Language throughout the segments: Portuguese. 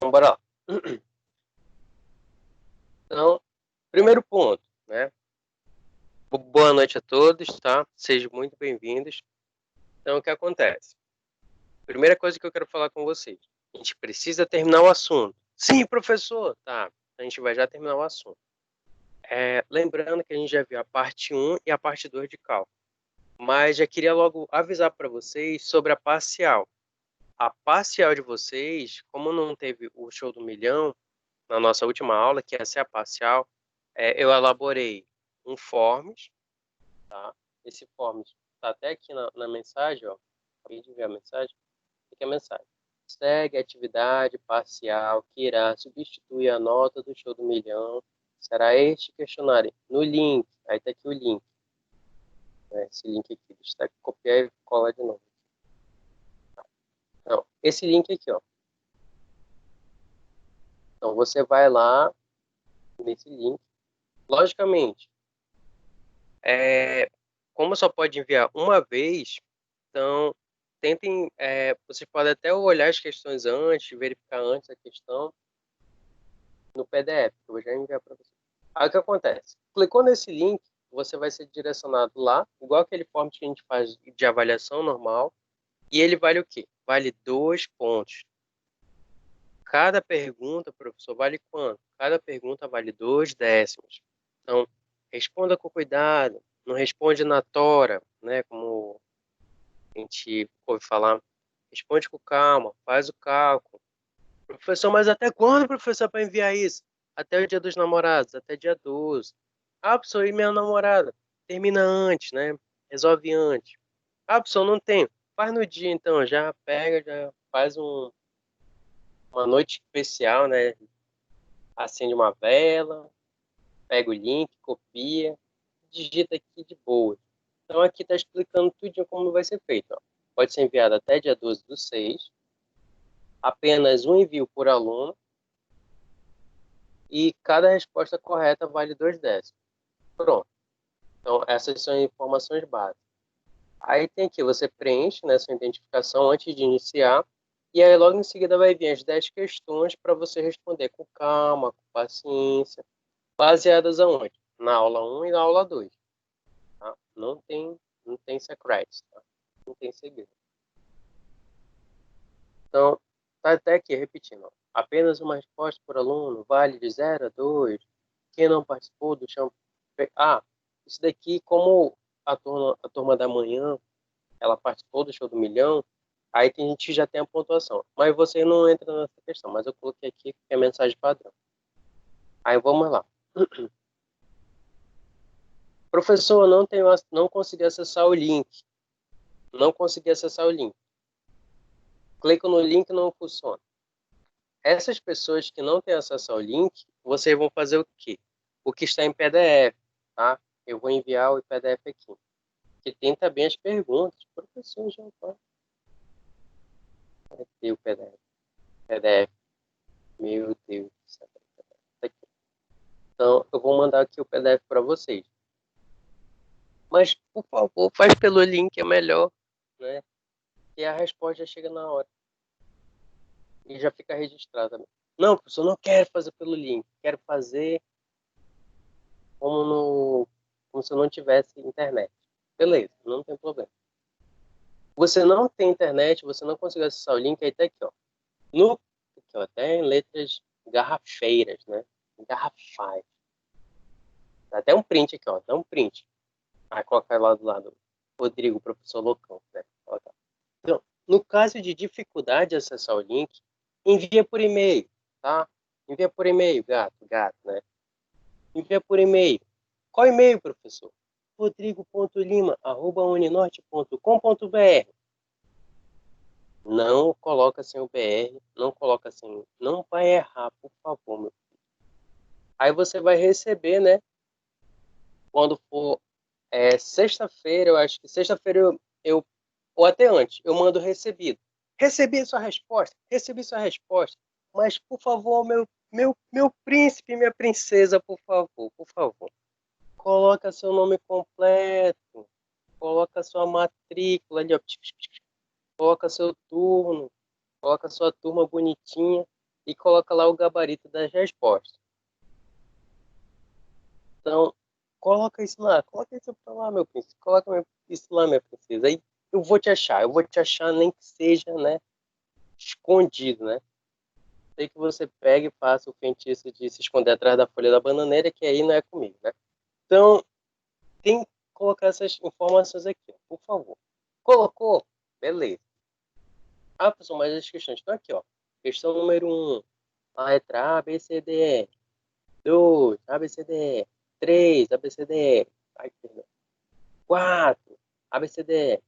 Então, bora lá. Então, primeiro ponto, né? Boa noite a todos, tá? Sejam muito bem-vindos. Então, o que acontece? Primeira coisa que eu quero falar com vocês. A gente precisa terminar o assunto. Sim, professor! Tá, a gente vai já terminar o assunto. Lembrando que a gente já viu a parte 1 e a parte 2 de cálculo. Mas já queria logo avisar para vocês sobre a parcial. A parcial de vocês, como não teve o show do milhão na nossa última aula, que essa é a parcial, eu elaborei um forms, tá? Esse forms está até aqui na mensagem, ó. Acabei de ver a mensagem. Aqui é a mensagem. Segue a atividade parcial que irá substituir a nota do show do milhão. Será este questionário no link. Aí está aqui o link. Né? Esse link aqui. Deixa eu copiar e colar de novo. Então, esse link aqui, ó. Então, você vai lá nesse link. Logicamente, como só pode enviar uma vez, então tentem, vocês podem até olhar as questões antes, verificar antes a questão no PDF, que eu vou já enviar para vocês. Aí o que acontece? Clicou nesse link, você vai ser direcionado lá, igual aquele form que a gente faz de avaliação normal, e ele vale o quê? Vale 2 pontos. Cada pergunta, professor, vale quanto? Cada pergunta vale 2 décimos. Então, responda com cuidado, não responde na tora, né, como a gente ouve falar. Responde com calma, faz o cálculo. Professor, mas até quando, professor, para enviar isso? Até o dia dos namorados, até dia 12. Ah, professor, e minha namorada? Termina antes, né? Resolve antes. Ah, professor, não tenho. Faz no dia, então. Já pega, já faz uma noite especial, né? Acende uma vela, pega o link, copia, digita aqui de boa. Então aqui está explicando tudo como vai ser feito. Ó. Pode ser enviado até dia 12/6, apenas um envio por aluno, e cada resposta correta vale 2 décimos. Pronto. Então essas são informações básicas. Aí tem aqui, você preenche, né, sua identificação antes de iniciar, e aí logo em seguida vai vir as 10 questões para você responder com calma, com paciência, baseadas aonde? Na aula 1 e na aula 2. Tá? Não tem secretos, tá? Não tem segredo. Então, tá até aqui repetindo. Ó. Apenas uma resposta por aluno vale de 0 a 2. Quem não participou do chão... Ah, isso daqui, como a turma da manhã, ela participou do show do milhão, aí tem gente que já tem a pontuação. Mas você não entra nessa questão, mas eu coloquei aqui que é a mensagem padrão. Aí vamos lá. Professor, não consegui acessar o link. Não consegui acessar o link. Clico no link e não funciona. Essas pessoas que não têm acesso ao link, vocês vão fazer o quê? O que está em PDF, tá? Eu vou enviar o PDF aqui. Que tem também as perguntas. Professor, já vai ter o PDF. PDF. Meu Deus do céu. Tá aqui. Então, eu vou mandar aqui o PDF para vocês. Mas, por favor, faz pelo link, é melhor, né? E a resposta já chega na hora. E já fica registrada. Não, professor, não quero fazer pelo link. Quero fazer como se eu não tivesse internet. Beleza, não tem problema. Você não tem internet, você não conseguiu acessar o link, aí tá aqui, ó. Aqui, ó, até em letras garrafeiras, né? Garrafais. Dá até um print aqui, ó. Dá um print. Aí coloca lá do lado. Rodrigo, professor loucão, né? Então, no caso de dificuldade de acessar o link, envia por e-mail, tá? Envia por e-mail, gato, né? Envia por e-mail. Qual e-mail, professor? rodrigo.lima@uninorte.com.br. Não coloca sem o BR, não coloca sem, não vai errar, por favor, meu filho. Aí você vai receber, né? Quando for sexta-feira, eu acho que sexta-feira ou até antes, eu mando recebido. Recebi sua resposta, recebi sua resposta. Mas, por favor, meu príncipe, minha princesa, por favor. Coloca seu nome completo, coloca sua matrícula ali, ó, coloca seu turno, coloca sua turma bonitinha e coloca lá o gabarito das respostas. Então, coloca isso lá, coloca isso pra lá, meu príncipe, isso lá, minha princesa. Aí eu vou te achar nem que seja, né, escondido, né? Sei que você pega e faça o feitiço de se esconder atrás da folha da bananeira, que aí não é comigo, né? Então, tem que colocar essas informações aqui, por favor. Colocou? Beleza. Ah, pessoal, mas as questões estão aqui, ó. Questão número 1. A letra A, B, C, D, E. 2, A, B, C, D, E. 3, A, B, C, D, E. Ai, perdão. 4, A, B, C, D, E.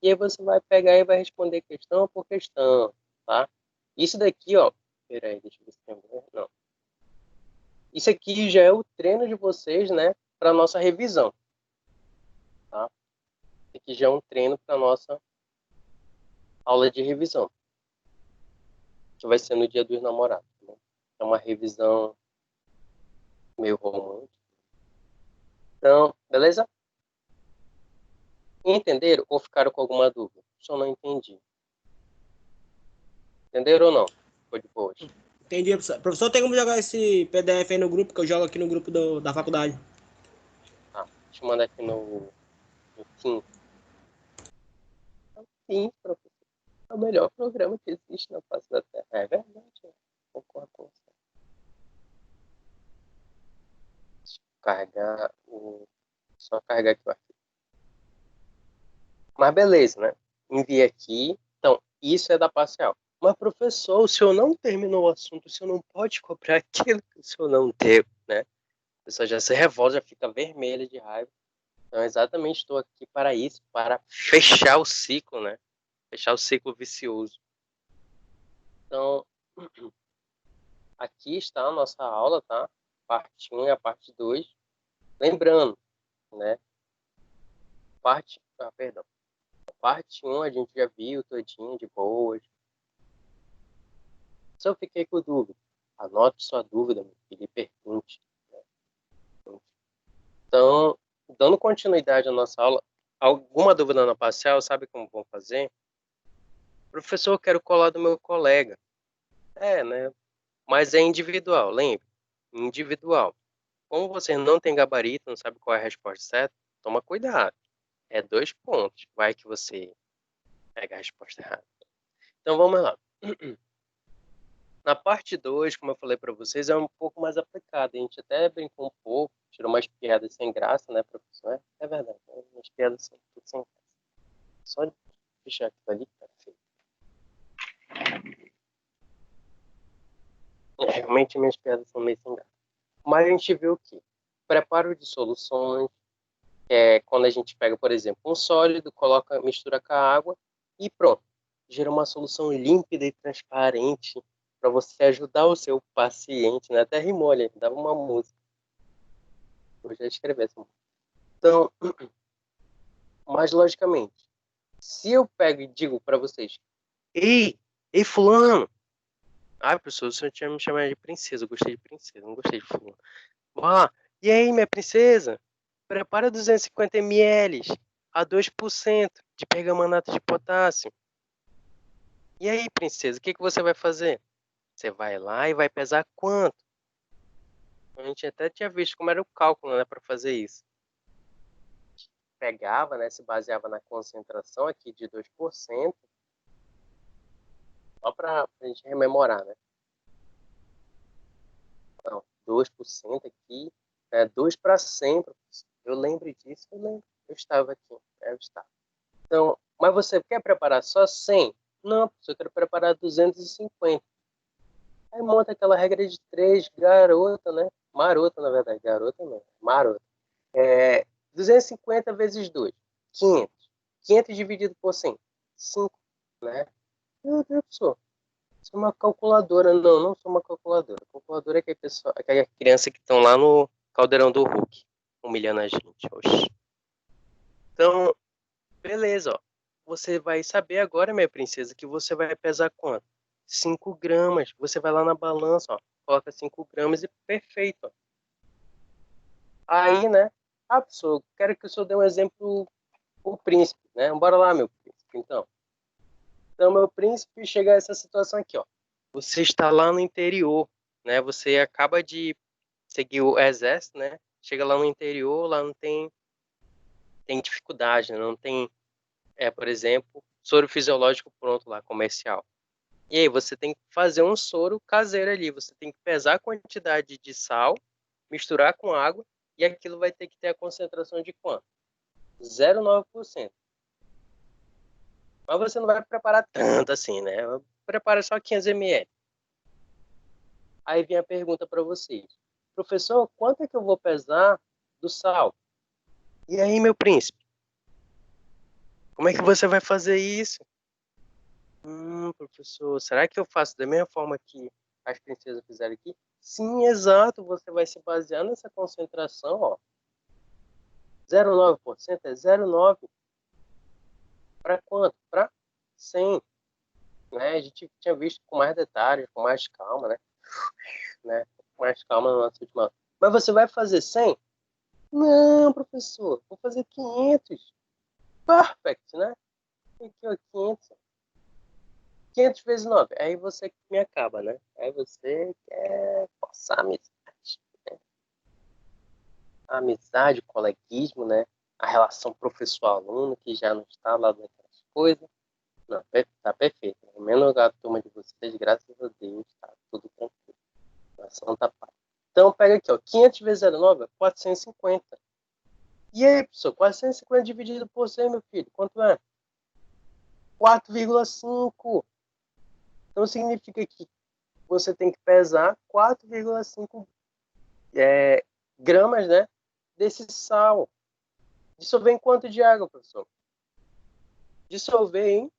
E aí você vai pegar e vai responder questão por questão, tá? Isso daqui, ó. Peraí, deixa eu ver se tem algum. Não. Isso aqui já é o treino de vocês, né? Para nossa revisão, tá? Isso aqui já é um treino para nossa aula de revisão, que vai ser no Dia dos Namorados, né? É uma revisão meio romântica. Então, beleza? Entenderam ou ficaram com alguma dúvida? Só não entendi. Entenderam ou não? Foi de boa. Entendi, professor. Professor, tem como jogar esse PDF aí no grupo, que eu jogo aqui no grupo da faculdade? Ah, deixa eu mandar aqui no Teams. Sim, professor. É o melhor programa que existe na face da Terra. É verdade. Concordo com você. Carregar o. Só carregar aqui o arquivo. Mas beleza, né? Enviei aqui. Então, isso é da parcial. Mas, professor, o senhor não terminou o assunto, o senhor não pode cobrar aquilo que o senhor não deu, né? A pessoa já se revolta, já fica vermelha de raiva. Então, exatamente estou aqui para isso, para fechar o ciclo, né? Fechar o ciclo vicioso. Então, aqui está a nossa aula, tá? Parte 1 e a parte 2. Lembrando, né? Perdão. A parte 1 a gente já viu todinho de boas. Se eu fiquei com dúvida, anote sua dúvida, meu filho, e pergunte. Né? Então, dando continuidade à nossa aula, alguma dúvida na parcial, sabe como vão fazer? Professor, eu quero colar do meu colega. É, né? Mas é individual, lembre? Individual. Como você não tem gabarito, não sabe qual é a resposta certa, toma cuidado. É 2 pontos. Vai que você pega a resposta errada. Então vamos lá. Na parte 2, como eu falei para vocês, é um pouco mais aplicado. A gente até brincou um pouco, tirou umas piadas sem graça, né, professor? É verdade, né? As piadas são tudo sem graça. Só de deixar aquilo ali, tá feio. Realmente minhas piadas são meio sem graça. Mas a gente vê o quê? Preparo de soluções, quando a gente pega, por exemplo, um sólido, coloca, mistura com a água e pronto. Gera uma solução límpida e transparente para você ajudar o seu paciente, né? Até rimou ali, dava uma música. Eu já escrevi essa música. Então, mas logicamente, se eu pego e digo para vocês, ei, ei fulano, ai professor, o senhor tinha me chamado de princesa, eu gostei de princesa, não gostei de fulano. Ah, e aí minha princesa, prepara 250 ml a 2% de pergamanato de potássio. E aí princesa, o que você vai fazer? Você vai lá e vai pesar quanto? A gente até tinha visto como era o cálculo, né, para fazer isso. Pegava, né, se baseava na concentração aqui de 2%, só para a gente rememorar, né? Não, 2% aqui, 2 para 100, professor. Eu lembro disso, eu lembro. Eu estava aqui, eu estava. Então, mas você quer preparar só 100? Não, professor, eu quero preparar 250. Aí monta aquela regra de 3, garota, né? Marota, na verdade, garota não, marota. 250 vezes 2, 500. 500 dividido por 100, 5, né? Meu Deus, professor. Sou uma calculadora. Não, não sou uma calculadora. Calculadora é aquela criança que estão lá no caldeirão do Hulk, humilhando a gente. Oxi. Então, beleza, ó. Você vai saber agora, minha princesa, que você vai pesar quanto? 5 gramas. Você vai lá na balança, ó. Coloca 5 gramas e perfeito, ó. Aí, né? Ah, professor, quero que o senhor dê um exemplo, o príncipe, né? Bora lá, meu príncipe, então. Então, meu príncipe chega a essa situação aqui, ó. Você está lá no interior, né? Você acaba de seguir o exército, né? Chega lá no interior, lá não tem dificuldade, né? Não tem, por exemplo, soro fisiológico pronto lá, comercial. E aí você tem que fazer um soro caseiro ali. Você tem que pesar a quantidade de sal, misturar com água, e aquilo vai ter que ter a concentração de quanto? 0,9%. Mas você não vai preparar tanto assim, né? Prepara só 500 ml. Aí vem a pergunta para vocês. Professor, quanto é que eu vou pesar do sal? E aí, meu príncipe? Como é que você vai fazer isso? Professor, será que eu faço da mesma forma que as princesas fizeram aqui? Sim, exato. Você vai se basear nessa concentração, ó. 0,9% é 0,9 para quanto? Para 100, né? A gente tinha visto com mais detalhes, com mais calma, né? Com mais calma na nossa última aula. Mas você vai fazer 100? Não, professor, vou fazer 500. Perfect, né? Aqui, ó, 500. 500 vezes 9. Aí você me acaba, né? Aí você quer forçar a amizade. Né? A amizade, o coleguismo, né? A relação professor-aluno, que já não está lá daquelas coisas. Não, tá perfeito. No mesmo lugar da turma de vocês, graças a Deus, tá tudo tranquilo. A ação tá paz. Então, pega aqui, ó. 500 vezes 0,9 é 450. E aí, professor? 450 dividido por 100, meu filho, quanto é? 4,5. Então, significa que você tem que pesar 4,5 gramas, né, desse sal. Dissolver em quanto de água, professor? Dissolver em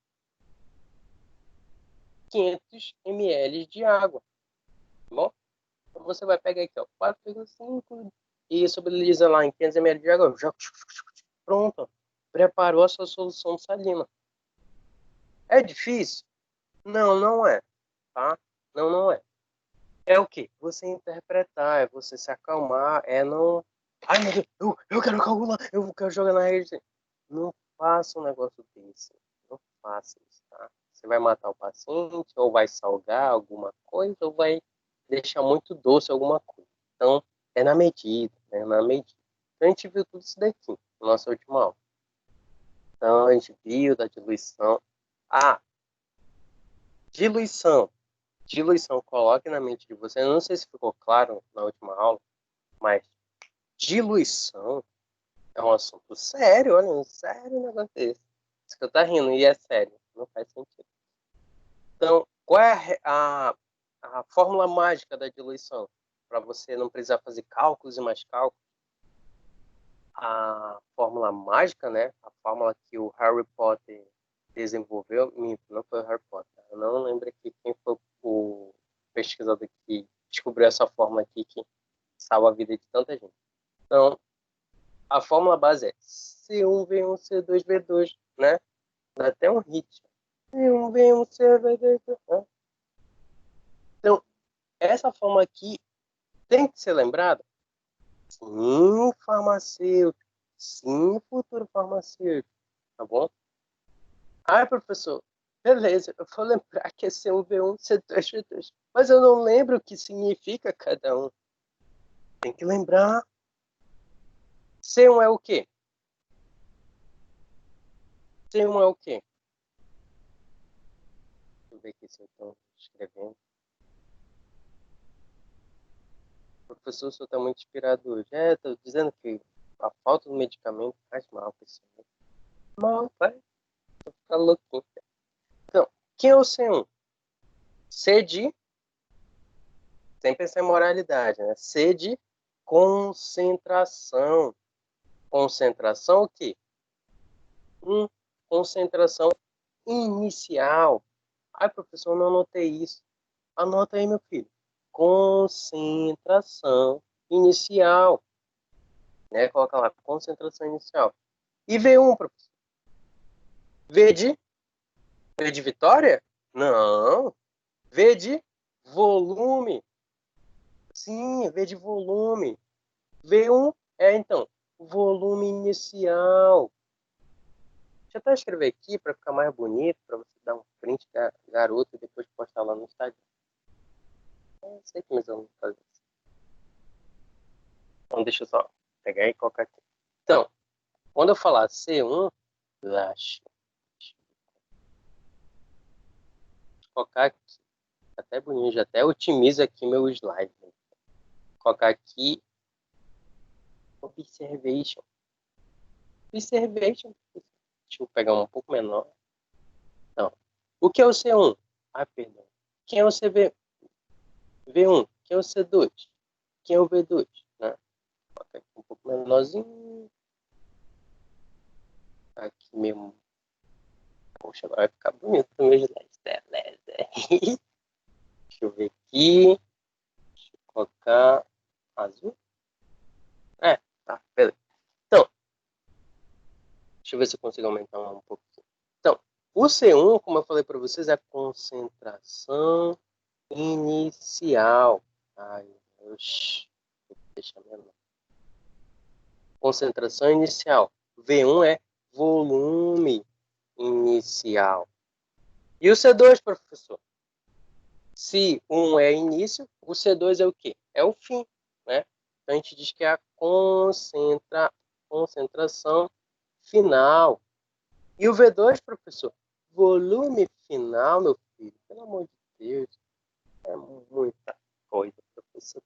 500 ml de água. Tá bom? Então, você vai pegar aqui, ó, 4,5 e sobrelisa lá em 500 ml de água. Já, pronto. Preparou a sua solução salina. É difícil? Não, não é. Tá? Não, não é. É o quê? Você interpretar, é você se acalmar, é não. Ai, meu Deus, eu quero calcular, eu quero jogar na rede. Não faça um negócio desse. Não faça isso, tá? Você vai matar o paciente, ou vai salgar alguma coisa, ou vai deixar muito doce alguma coisa. Então, é na medida, né? Na medida. Então, a gente viu tudo isso daqui, na nossa última aula. Então, a gente viu da diluição. Ah, diluição. Diluição, coloque na mente de você. Eu não sei se ficou claro na última aula, mas diluição é um assunto sério, olha, um sério negócio desse. Isso que eu tá rindo, e é sério, não faz sentido. Então, qual é a fórmula mágica da diluição? Para você não precisar fazer cálculos e mais cálculos. A fórmula mágica, né? A fórmula que o Harry Potter desenvolveu, não foi o Harry Potter, eu não lembro aqui quem foi o pesquisador que descobriu essa fórmula aqui que salva a vida de tanta gente. Então, a fórmula base é C1V1C2V2, né? Dá até um hit. C1V1C2V2, né? Então, essa fórmula aqui tem que ser lembrada? Sim, farmacêutico. Sim, futuro farmacêutico. Tá bom? Ah, professor, beleza, eu vou lembrar que é C1V1, C2V2. Mas eu não lembro o que significa cada um. Tem que lembrar. C1 é o quê? C1 é o quê? Deixa eu ver aqui se eu estou escrevendo. Professor, o senhor está muito inspirado hoje. Estou dizendo que a falta do medicamento faz mal, pessoal. Mal, vai. Vou ficar louquinho. Então, quem é o C1? C de, sem pensar em moralidade, né? C de concentração. Concentração o quê? Concentração inicial. Ai, professor, eu não anotei isso. Anota aí, meu filho. Concentração inicial. Né? Coloca lá, concentração inicial. E V1, professor? V de? V de vitória? Não. V de volume. Sim, V de volume. V1 é, então, volume inicial. Deixa eu até escrever aqui para ficar mais bonito, para você dar um print da garota e depois postar lá no Instagram. não sei como eles vão fazer isso. Então, deixa eu só pegar e colocar aqui. Então, quando eu falar C1, acho. Colocar aqui. Até bonito, já até otimizo aqui meu slide. Vou colocar aqui Observation. Observation. Deixa eu pegar um pouco menor. Não. O que é o C1? Ah, perdão. Quem é o V1? Quem é o C2? Quem é o V2? Né? Colocar aqui um pouco menorzinho. Aqui mesmo. Poxa, agora vai ficar bonito o meu slide. Deixa eu ver aqui. Deixa eu colocar azul. Tá, beleza. Então, deixa eu ver se eu consigo aumentar um pouquinho. Então, o C1, como eu falei para vocês, é a concentração inicial. Ai, Deus. Deixa menor. Concentração inicial. V1 é volume inicial. E o C2, professor? Se 1 é início, o C2 é o quê? É o fim, né? Então a gente diz que é a concentração final. E o V2, professor? Volume final, meu filho. Pelo amor de Deus. É muita coisa, professor.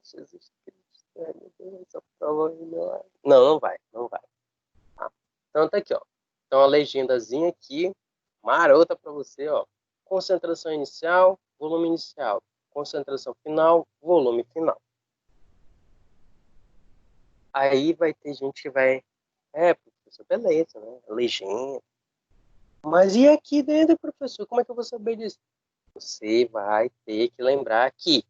Jesus Cristo. Ai, meu Deus, essa prova não vai. Tá? Então tá aqui, ó. Então a legendazinha aqui, marota para você, ó. Concentração inicial, volume inicial. Concentração final, volume final. Aí vai ter gente que vai... professor, beleza, né? Legenda. Mas e aqui dentro, professor? Como é que eu vou saber disso? Você vai ter que lembrar que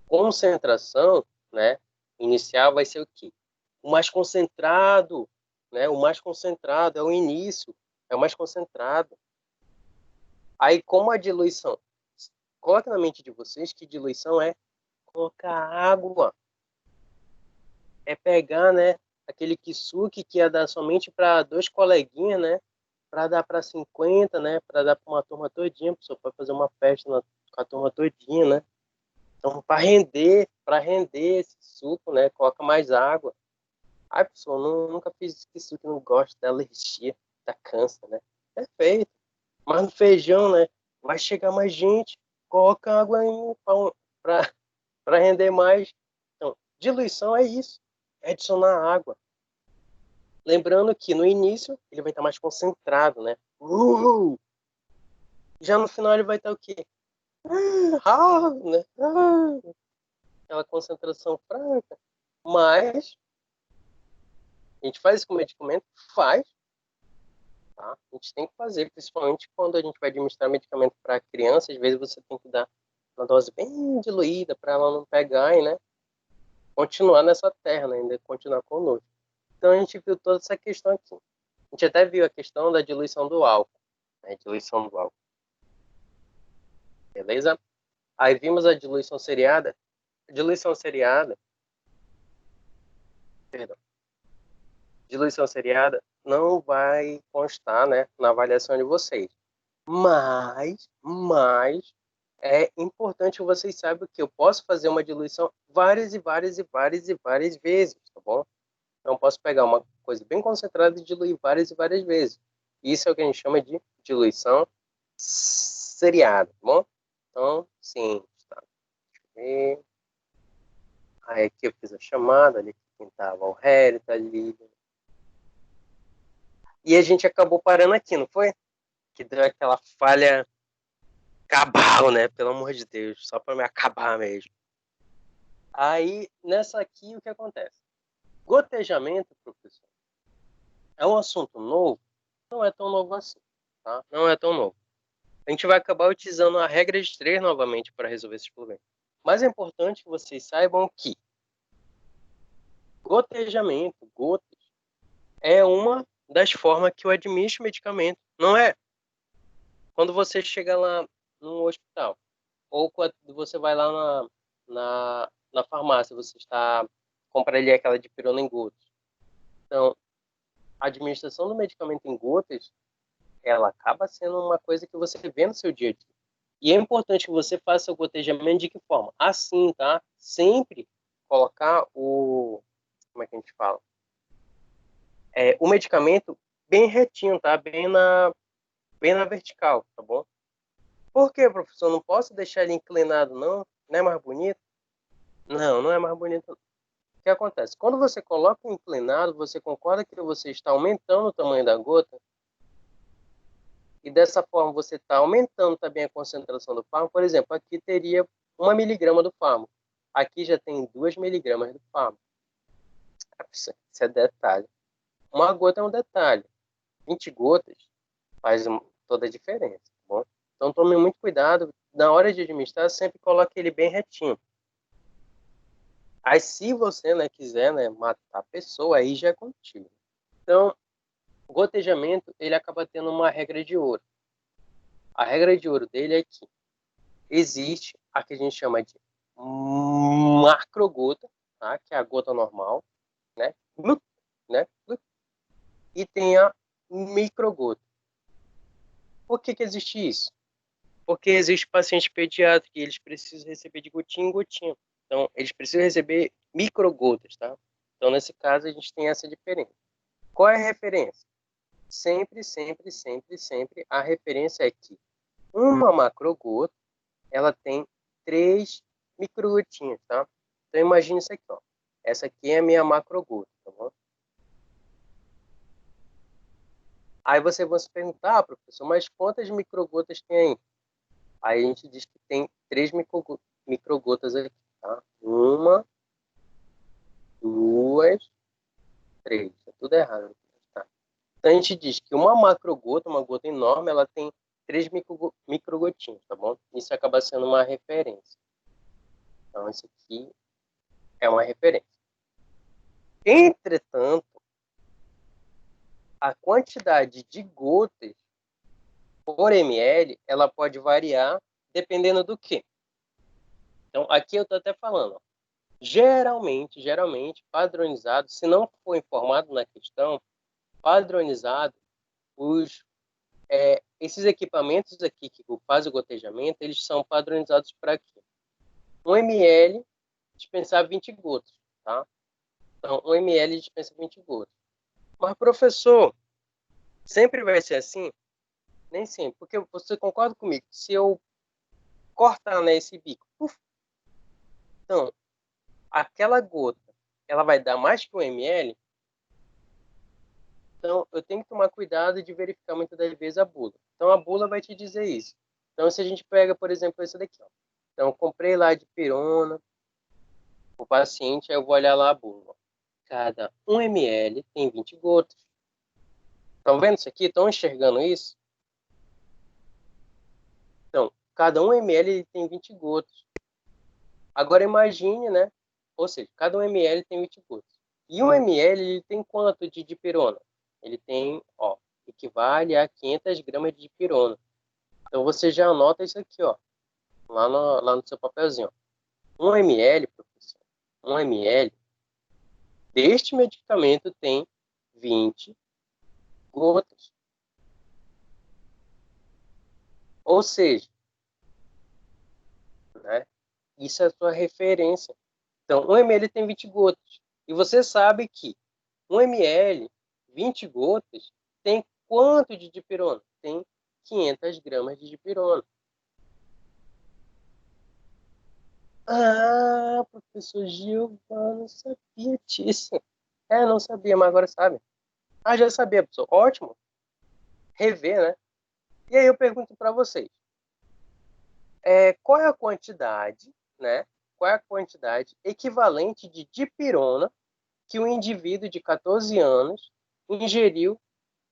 concentração, né, inicial vai ser o quê? O mais concentrado, né? O mais concentrado é o início, é o mais concentrado. Aí, como a diluição? Coloca na mente de vocês que diluição é colocar água. É pegar, né, aquele kisuke que ia dar somente para 2 coleguinhas, né? Para dar para 50, né? Para dar para uma turma todinha, a pessoa pode fazer uma festa com a turma todinha, né? Então, para render esse suco, né? Coloca mais água. Ai, pessoal, nunca fiz esse suco, não gosto da alergia, da câncer, né? Perfeito. Mas no feijão, né? Vai chegar mais gente, coloca água para render mais. Então, diluição é isso, é adicionar água. Lembrando que no início ele vai estar mais concentrado, né? Já no final ele vai estar o quê? Né? Aquela concentração franca. Mas a gente faz isso com medicamento? Faz. Tá? A gente tem que fazer, principalmente quando a gente vai administrar medicamento para criança, às vezes você tem que dar uma dose bem diluída para ela não pegar e, né, continuar nessa terra, né, ainda continuar conosco. Então a gente viu toda essa questão aqui. A gente até viu a questão da diluição do álcool. Né, diluição do álcool. Beleza? Aí vimos a diluição seriada. Diluição seriada. Perdão. Diluição seriada não vai constar, né, na avaliação de vocês. Mas é importante que vocês saibam que eu posso fazer uma diluição várias vezes, tá bom? Então, posso pegar uma coisa bem concentrada e diluir várias e várias vezes. Isso é o que a gente chama de diluição seriada, tá bom? Então, sim, tá. Deixa eu ver. Aí aqui eu fiz a chamada, ali quem estava, o Harry tá ali. E a gente acabou parando aqui, não foi? Que deu aquela falha cabal, né? Pelo amor de Deus, só para me acabar mesmo. Aí, nessa aqui, o que acontece? Gotejamento, professor, é um assunto novo? Não é tão novo assim, tá? Não é tão novo. A gente vai acabar utilizando a regra de 3 novamente para resolver esses problemas. Mas é importante que vocês saibam que gotejamento, gotas, é uma das formas que eu administro medicamento. Não é quando você chega lá no hospital, ou quando você vai lá na farmácia, você está compra ali aquela dipirona em gotas. Então, a administração do medicamento em gotas, ela acaba sendo uma coisa que você vê no seu dia a dia. E é importante que você faça o gotejamento de que forma? Assim, tá? Sempre colocar o... Como é que a gente fala? O medicamento bem retinho, tá? Bem na vertical, tá bom? Por que, professor? Não posso deixar ele inclinado, não? Não é mais bonito? Não, não é mais bonito. O que acontece? Quando você coloca inclinado, você concorda que você está aumentando o tamanho da gota? E dessa forma você está aumentando também a concentração do fármaco. Por exemplo, aqui teria 1 miligrama do fármaco. Aqui já tem 2 miligramas do fármaco. Isso é detalhe. Uma gota é um detalhe. 20 gotas faz toda a diferença, tá bom? Então tome muito cuidado. Na hora de administrar, sempre coloque ele bem retinho. Aí se você, né, quiser, né, matar a pessoa, aí já é contigo. Então, o gotejamento, ele acaba tendo uma regra de ouro. A regra de ouro dele é que existe a que a gente chama de macrogota, tá? Que é a gota normal, né? Né? E tem a microgota. Por que existe isso? Porque existe paciente pediátrico e eles precisam receber de gotinha em gotinha. Então, eles precisam receber microgotas, tá? Então, nesse caso, a gente tem essa diferença. Qual é a referência? Sempre, sempre, sempre, sempre, a referência é que uma macrogota, ela tem 3 microgotinhas, tá? Então, imagine isso aqui, ó. Essa aqui é a minha macrogota, tá bom? Aí você vai se perguntar, professor, mas quantas microgotas tem aí? Aí a gente diz que tem 3 microgotas aqui, tá? 1, 2, 3. Tá tudo errado. Tá? Então a gente diz que uma macrogota, uma gota enorme, ela tem 3 microgotinhas, tá bom? Isso acaba sendo uma referência. Então isso aqui é uma referência. Entretanto, a quantidade de gotas por ml, ela pode variar dependendo do quê? Então, aqui eu estou até falando, ó, geralmente, padronizado, se não for informado na questão, padronizado, esses equipamentos aqui que fazem o gotejamento, eles são padronizados para quê? 1 ml dispensar 20 gotas, tá? Então, 1 ml dispensa 20 gotas. Mas, professor, sempre vai ser assim? Nem sempre, porque você concorda comigo? Se eu cortar, né, esse bico, então, aquela gota, ela vai dar mais que 1 ml, então eu tenho que tomar cuidado de verificar muitas das vezes a bula. Então, a bula vai te dizer isso. Então, se a gente pega, por exemplo, esse daqui, ó. Então, eu comprei lá de pirona, o paciente, aí eu vou olhar lá a bula. Cada 1 ml tem 20 gotas. Estão vendo isso aqui? Estão enxergando isso? Então, cada 1 ml tem 20 gotas. Agora imagine, né? Ou seja, cada 1 ml tem 20 gotas. E 1 ml ele tem quanto de dipirona? Ele tem, ó, equivale a 500 gramas de dipirona. Então você já anota isso aqui, ó, lá no seu papelzinho. Ó. 1 ml, professor, 1 ml deste medicamento tem 20 gotas. Ou seja, né, isso é a sua referência. Então, 1 ml tem 20 gotas. E você sabe que 1 ml, 20 gotas, tem quanto de dipirona? Tem 500 gramas de dipirona. Ah, professor Giovanni, sabia disso. Não sabia, mas agora sabe. Ah, já sabia, professor. Ótimo. Rever, né? E aí eu pergunto para vocês. Qual é a quantidade, né? Qual é a quantidade equivalente de dipirona que um indivíduo de 14 anos ingeriu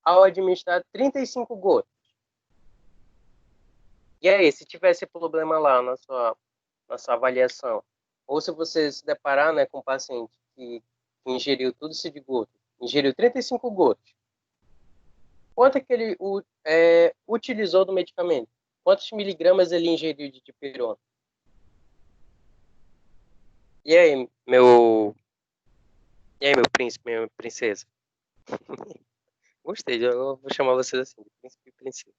ao administrar 35 gotas? E aí, se tivesse problema lá na sua avaliação, ou se você se deparar, né, com um paciente que ingeriu tudo isso de gotas, ingeriu 35 gotas, quanto é que ele utilizou do medicamento? Quantos miligramas ele ingeriu de dipirona? E aí, meu príncipe, minha princesa? Gostei, eu vou chamar vocês assim, de príncipe e princesa.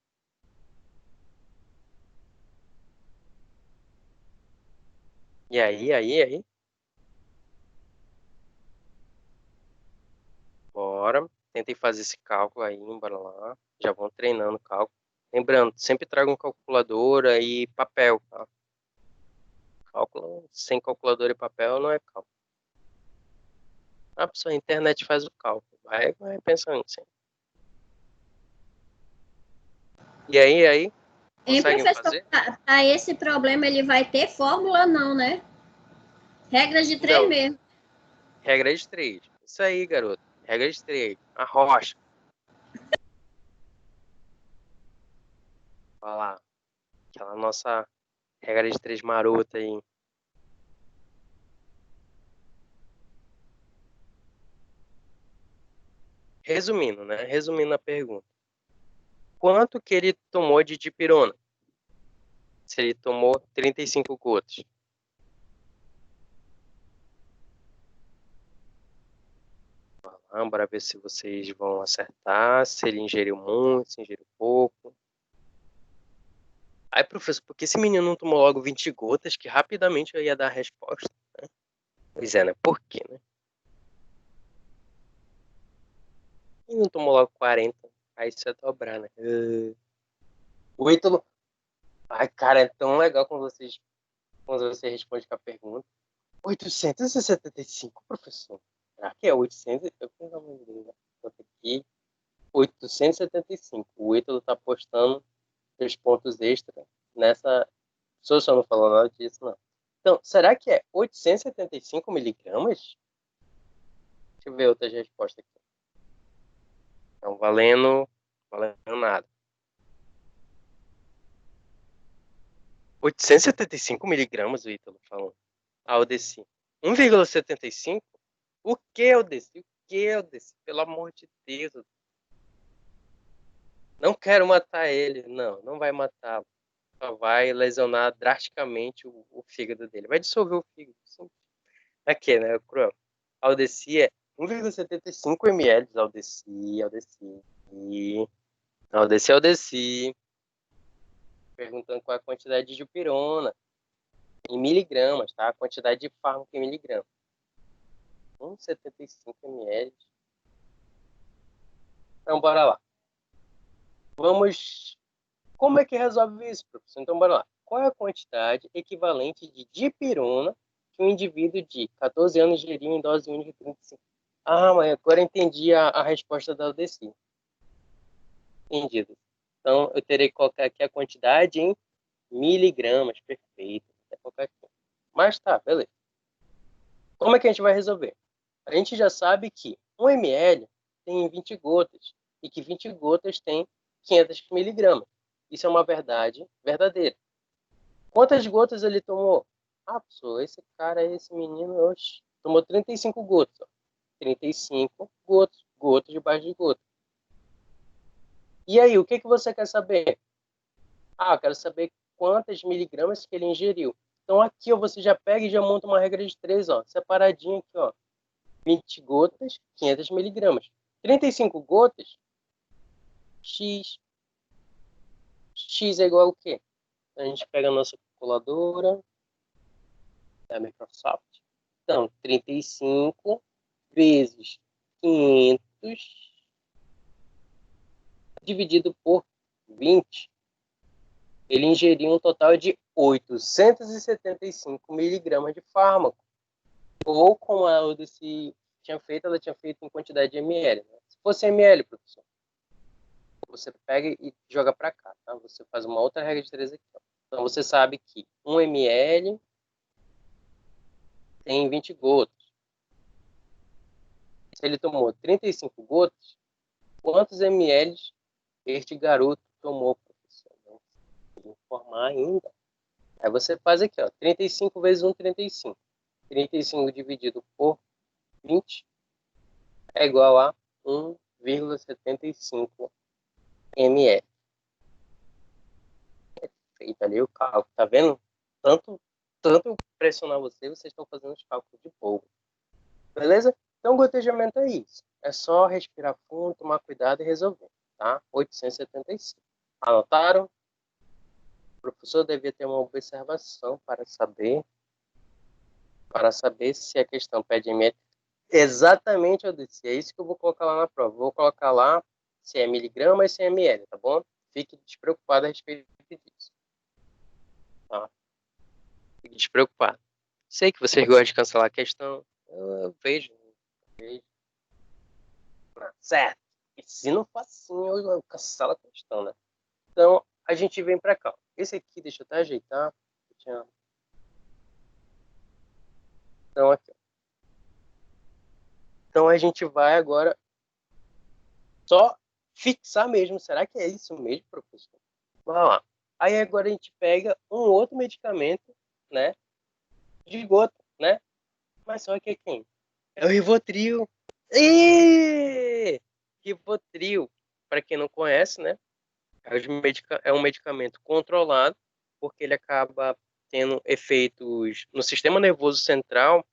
E aí? Bora. Tentem fazer esse cálculo aí, bora lá. Já vão treinando o cálculo. Lembrando, sempre tragam calculadora e papel, tá? Cálculo sem calculadora e papel não é cálculo. A pessoa, a internet faz o cálculo. Vai pensando assim. E aí? Hein, Conseguem professor, fazer? para esse problema ele vai ter fórmula não, né? Regras de três Não, mesmo. regra de três. Isso aí, garoto. Regra de três. A rocha. Olha lá. Aquela nossa regra de três marota aí. Resumindo, né? Resumindo a pergunta. Quanto que ele tomou de dipirona? Se ele tomou 35 gotas. Bora ver se vocês vão acertar. Se ele ingeriu muito, se ingeriu pouco. Aí, professor, por que esse menino não tomou logo 20 gotas? Que rapidamente eu ia dar a resposta. Né? Pois é, né? Por quê, né? E não tomou logo 40? Aí isso é dobrar, né? O Ítalo. Ai, cara, é tão legal quando você responde com a pergunta. 875, professor. Será que é 800? Eu fiz uma medida. Aqui. 875. O Ítalo tá postando os pontos extras nessa. O senhor só não falou nada disso, não. Então, será que é 875 miligramas? Deixa eu ver outras respostas aqui. Não valendo nada. 875 miligramas, o Ítalo falou. Ah, eu desci. 1,75? O que eu desci? O que eu desci? Pelo amor de Deus. Não quero matar ele. Não, não vai matá-lo. Só vai lesionar drasticamente o fígado dele. Vai dissolver o fígado. Sim. Aqui, né? Cruel. Aldeci é 1,75 ml de Aldeci. Perguntando qual é a quantidade de dipirona em miligramas, tá? A quantidade de fármaco em miligramas. 1,75 ml. Então, bora lá. Vamos. Como é que resolve isso, professor? Então, bora lá. Qual é a quantidade equivalente de dipirona que um indivíduo de 14 anos ingeriu em dose única de 35? Ah, mas agora entendi a resposta da UDC. Entendido. Então, eu terei que colocar aqui a quantidade em miligramas. Perfeito. Mas tá, beleza. Como é que a gente vai resolver? A gente já sabe que 1 ml tem 20 gotas e que 20 gotas tem 500 miligramas. Isso é uma verdade verdadeira. Quantas gotas ele tomou? Ah, pessoal, esse menino, oxe, tomou 35 gotas. Ó. 35 gotas, gotas debaixo de gota. E aí, o que você quer saber? Ah, eu quero saber quantas miligramas que ele ingeriu. Então aqui ó, você já pega e já monta uma regra de 3, ó, separadinho aqui, ó. 20 gotas, 500 miligramas. 35 gotas, X. X é igual ao quê? A gente pega a nossa calculadora da Microsoft. Então, 35 vezes 500 dividido por 20. Ele ingeriu um total de 875 miligramas de fármaco. Ou como a Odissi tinha feito, ela tinha feito em quantidade de ml. Né? Se fosse ml, professor, você pega e joga para cá. Tá? Você faz uma outra regra de 3 aqui. Ó. Então você sabe que 1 ml tem 20 gotas. Se ele tomou 35 gotas, quantos ml este garoto tomou, professor? Não sei informar ainda. Aí você faz aqui, ó, 35 vezes 1, 35. 35 dividido por 20 é igual a 1,75 ml. Feito ali o cálculo, tá vendo? Tanto pressionar vocês estão fazendo os cálculos de boa. Beleza? Então, gotejamento é isso. É só respirar fundo, tomar cuidado e resolver, tá? 875. Anotaram? O professor devia ter uma observação para saber para saber se a questão pede ml. Exatamente, eu disse. É isso que eu vou colocar lá na prova. Vou colocar lá se é miligrama e se é ml, tá bom? Fique despreocupado a respeito disso. Tá? Fique despreocupado. Sei que vocês gostam de cancelar a questão. Eu vejo. Certo. E se não for assim, eu cancelo a questão, né? Então, a gente vem para cá. Esse aqui, deixa eu até ajeitar. Então, aqui. Então, a gente vai agora só fixar mesmo. Será que é isso mesmo, professor? Vamos lá. Aí agora a gente pega um outro medicamento, né? De gota, né? Mas só que é quem? É o Rivotril. Rivotril, para quem não conhece, né? É um medicamento controlado, porque ele acaba tendo efeitos no sistema nervoso central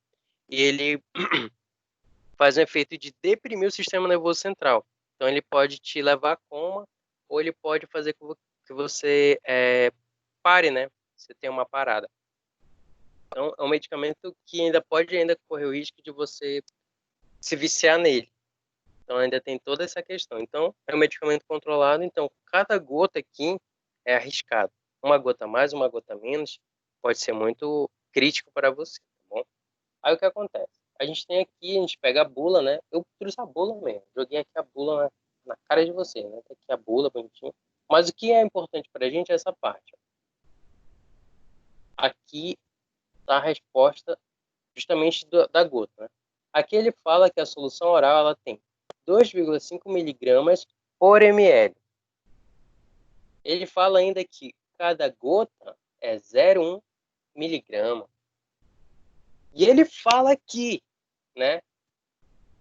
e ele faz um efeito de deprimir o sistema nervoso central. Então, ele pode te levar a coma ou ele pode fazer com que você pare, né? Você tem uma parada. Então, é um medicamento que ainda pode correr o risco de você se viciar nele. Então, ainda tem toda essa questão. Então, é um medicamento controlado. Então, cada gota aqui é arriscado. Uma gota mais, uma gota menos, pode ser muito crítico para você, tá bom? Aí, o que acontece? A gente tem aqui, a gente pega a bula, né? Eu trouxe a bula mesmo. Joguei aqui a bula na cara de você, né? Tá aqui a bula, bonitinho. Mas o que é importante para a gente é essa parte. Ó. Aqui está a resposta justamente da gota, né? Aqui ele fala que a solução oral ela tem 2,5 miligramas por ml. Ele fala ainda que cada gota é 0,1 miligrama. E ele fala que, né,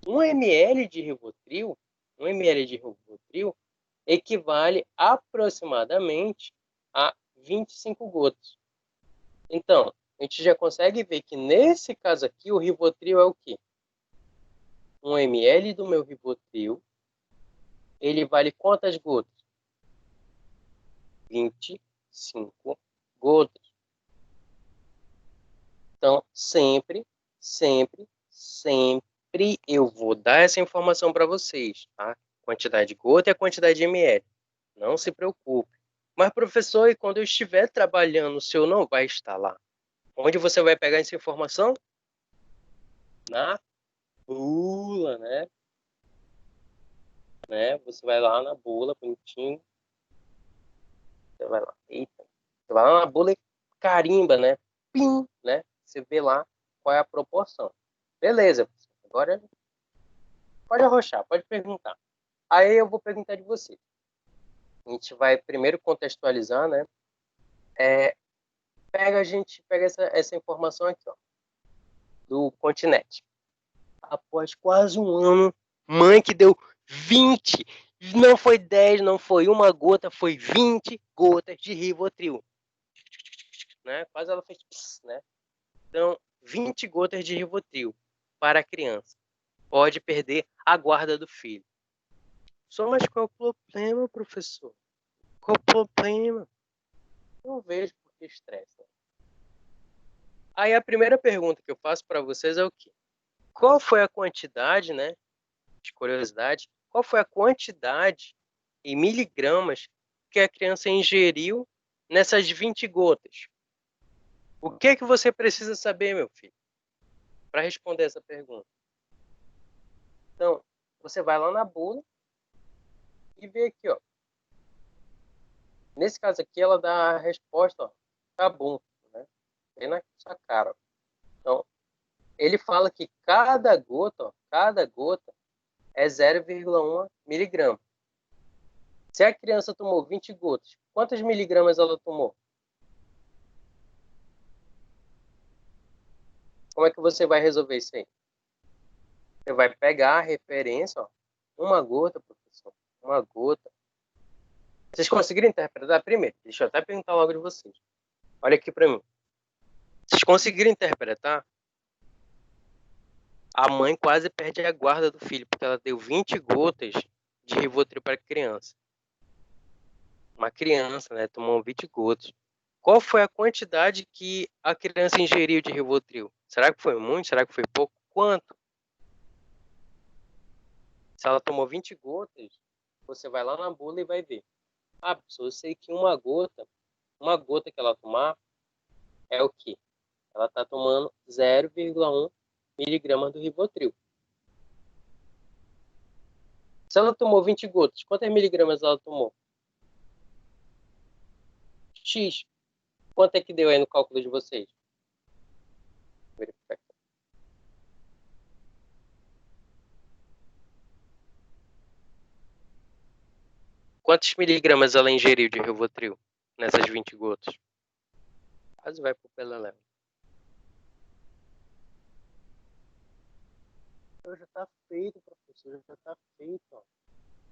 1 ml de Rivotril equivale aproximadamente a 25 gotas. Então, a gente já consegue ver que nesse caso aqui o Rivotril é o quê? 1 ml do meu Rivotril, ele vale quantas gotas? 25 gotas. Então, sempre eu vou dar essa informação para vocês, tá? Quantidade de gota e a quantidade de ml. Não se preocupe. Mas, professor, e quando eu estiver trabalhando, o senhor não vai estar lá? Onde você vai pegar essa informação? Na bula, né? Você vai lá na bula, bonitinho. Você vai lá, eita. Você vai lá na bula e carimba, né? Pim, né? Você vê lá qual é a proporção. Beleza. Agora pode arrochar, pode perguntar. Aí eu vou perguntar de você. A gente vai primeiro contextualizar, né? A gente pega essa informação aqui, ó, do continente. Após quase um ano, mãe que deu 20, não foi 10, não foi uma gota, foi 20 gotas de Rivotril. Né? Quase ela fez, né? Então, 20 gotas de Rivotril para a criança. Pode perder a guarda do filho. Só, mas qual é o problema, professor? Qual o problema? Não vejo por que estressa. Aí a primeira pergunta que eu faço para vocês é o quê? Qual foi a quantidade, né? De curiosidade, qual foi a quantidade em miligramas que a criança ingeriu nessas 20 gotas? O que é que você precisa saber, meu filho, para responder essa pergunta? Então, você vai lá na bula e vê aqui, ó. Nesse caso aqui, ela dá a resposta, ó, cabum, né? Bem na sua cara. Ó. Então, ele fala que cada gota é 0,1 miligrama. Se a criança tomou 20 gotas, quantas miligramas ela tomou? Como é que você vai resolver isso aí? Você vai pegar a referência, ó, uma gota, professor, uma gota. Vocês conseguiram interpretar primeiro? Deixa eu até perguntar logo de vocês. Olha aqui para mim. Vocês conseguiram interpretar? A mãe quase perde a guarda do filho, porque ela deu 20 gotas de Rivotril para a criança. Uma criança, né, tomou 20 gotas. qual foi a quantidade que a criança ingeriu de Rivotril? Será que foi muito? Será que foi pouco? Quanto? Se ela tomou 20 gotas, você vai lá na bula e vai ver. Ah, professor, eu sei que uma gota que ela tomar é o quê? Ela está tomando 0,1 miligramas do Rivotril. Se ela tomou 20 gotas, quantas miligramas ela tomou? X. Quanto é que deu aí no cálculo de vocês? Verificar aqui. Quantos miligramas ela ingeriu de Rivotril nessas 20 gotas? Quase vai pro Peleléu. Já tá feito, professor. Já tá feito, ó.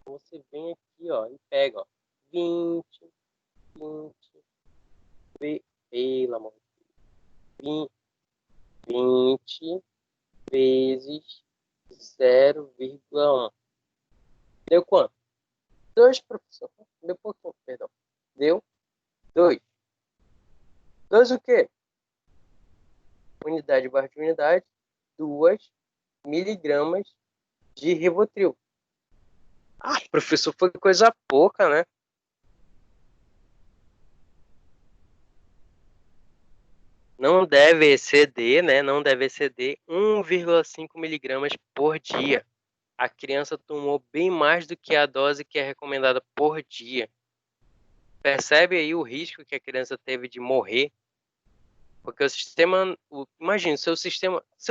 Você vem aqui, ó, e pega, ó. 20, pelo amor de Deus. 20 vezes 0,1. Deu quanto? 2, professor. Deu pouquinho, perdão. Deu 2. 2 o quê? Unidade barra de unidade, 2 miligramas de Rivotril. Ah, professor, foi coisa pouca, né? Não deve exceder, né? Não deve exceder 1,5 miligramas por dia. A criança tomou bem mais do que a dose que é recomendada por dia. Percebe aí o risco que a criança teve de morrer? Porque o sistema, imagina, seu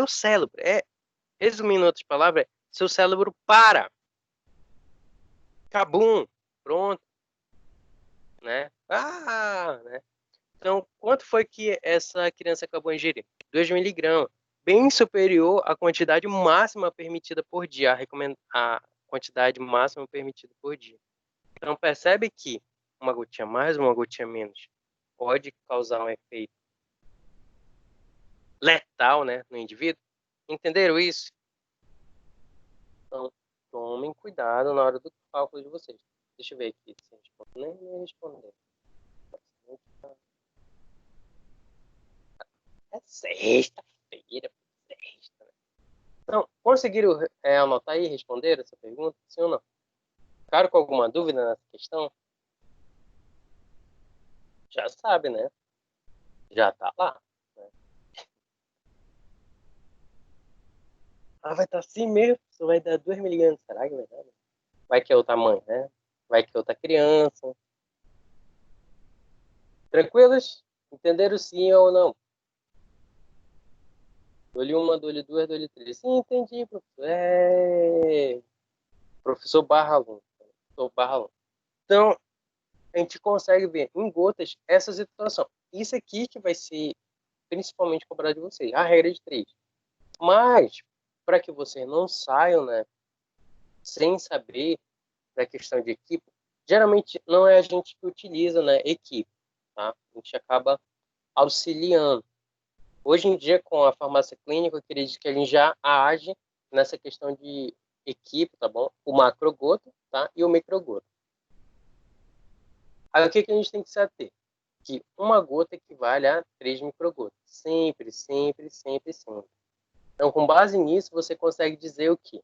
cérebro, resumindo em outras palavras, seu cérebro para. Cabum, pronto, né? Né? Então, quanto foi que essa criança acabou ingerindo? 2 miligramas, bem superior à quantidade máxima permitida por dia, a quantidade máxima permitida por dia. Então, percebe que uma gotinha mais, uma gotinha menos, pode causar um efeito letal, né, no indivíduo. Entenderam isso? Então, tomem cuidado na hora do cálculo de vocês. Deixa eu ver aqui se responder. Nem responder. É sexta-feira. Sexta, né? Então, conseguiram anotar aí e responder essa pergunta? Sim ou não? Ficaram com alguma dúvida nessa questão? Já sabe, né? Já tá lá. Né? Ah, vai estar assim mesmo? Só vai dar 2 miligramas. Será que vai dar? Vai que é outra mãe, né? Vai que é outra criança. Tranquilos? Entenderam sim ou não? Dou-lhe uma, dou-lhe duas, dou-lhe três. Sim, entendi, professor. Professor barra aluno. Professor barra aluno. Então, a gente consegue ver em gotas essa situação. Isso aqui que vai ser principalmente cobrado de vocês. A regra de três. Mas, para que vocês não saiam, né, sem saber da questão de equipe, geralmente não é a gente que utiliza, né, equipe, tá? A gente acaba auxiliando. Hoje em dia, com a farmácia clínica, eu acredito que a gente já age nessa questão de equipe, tá bom? O macrogota, tá? E o microgota. Aí o que a gente tem que se ater? Que uma gota equivale a 3 microgotas. Sempre, sempre, sempre, sempre. Então, com base nisso, você consegue dizer o quê?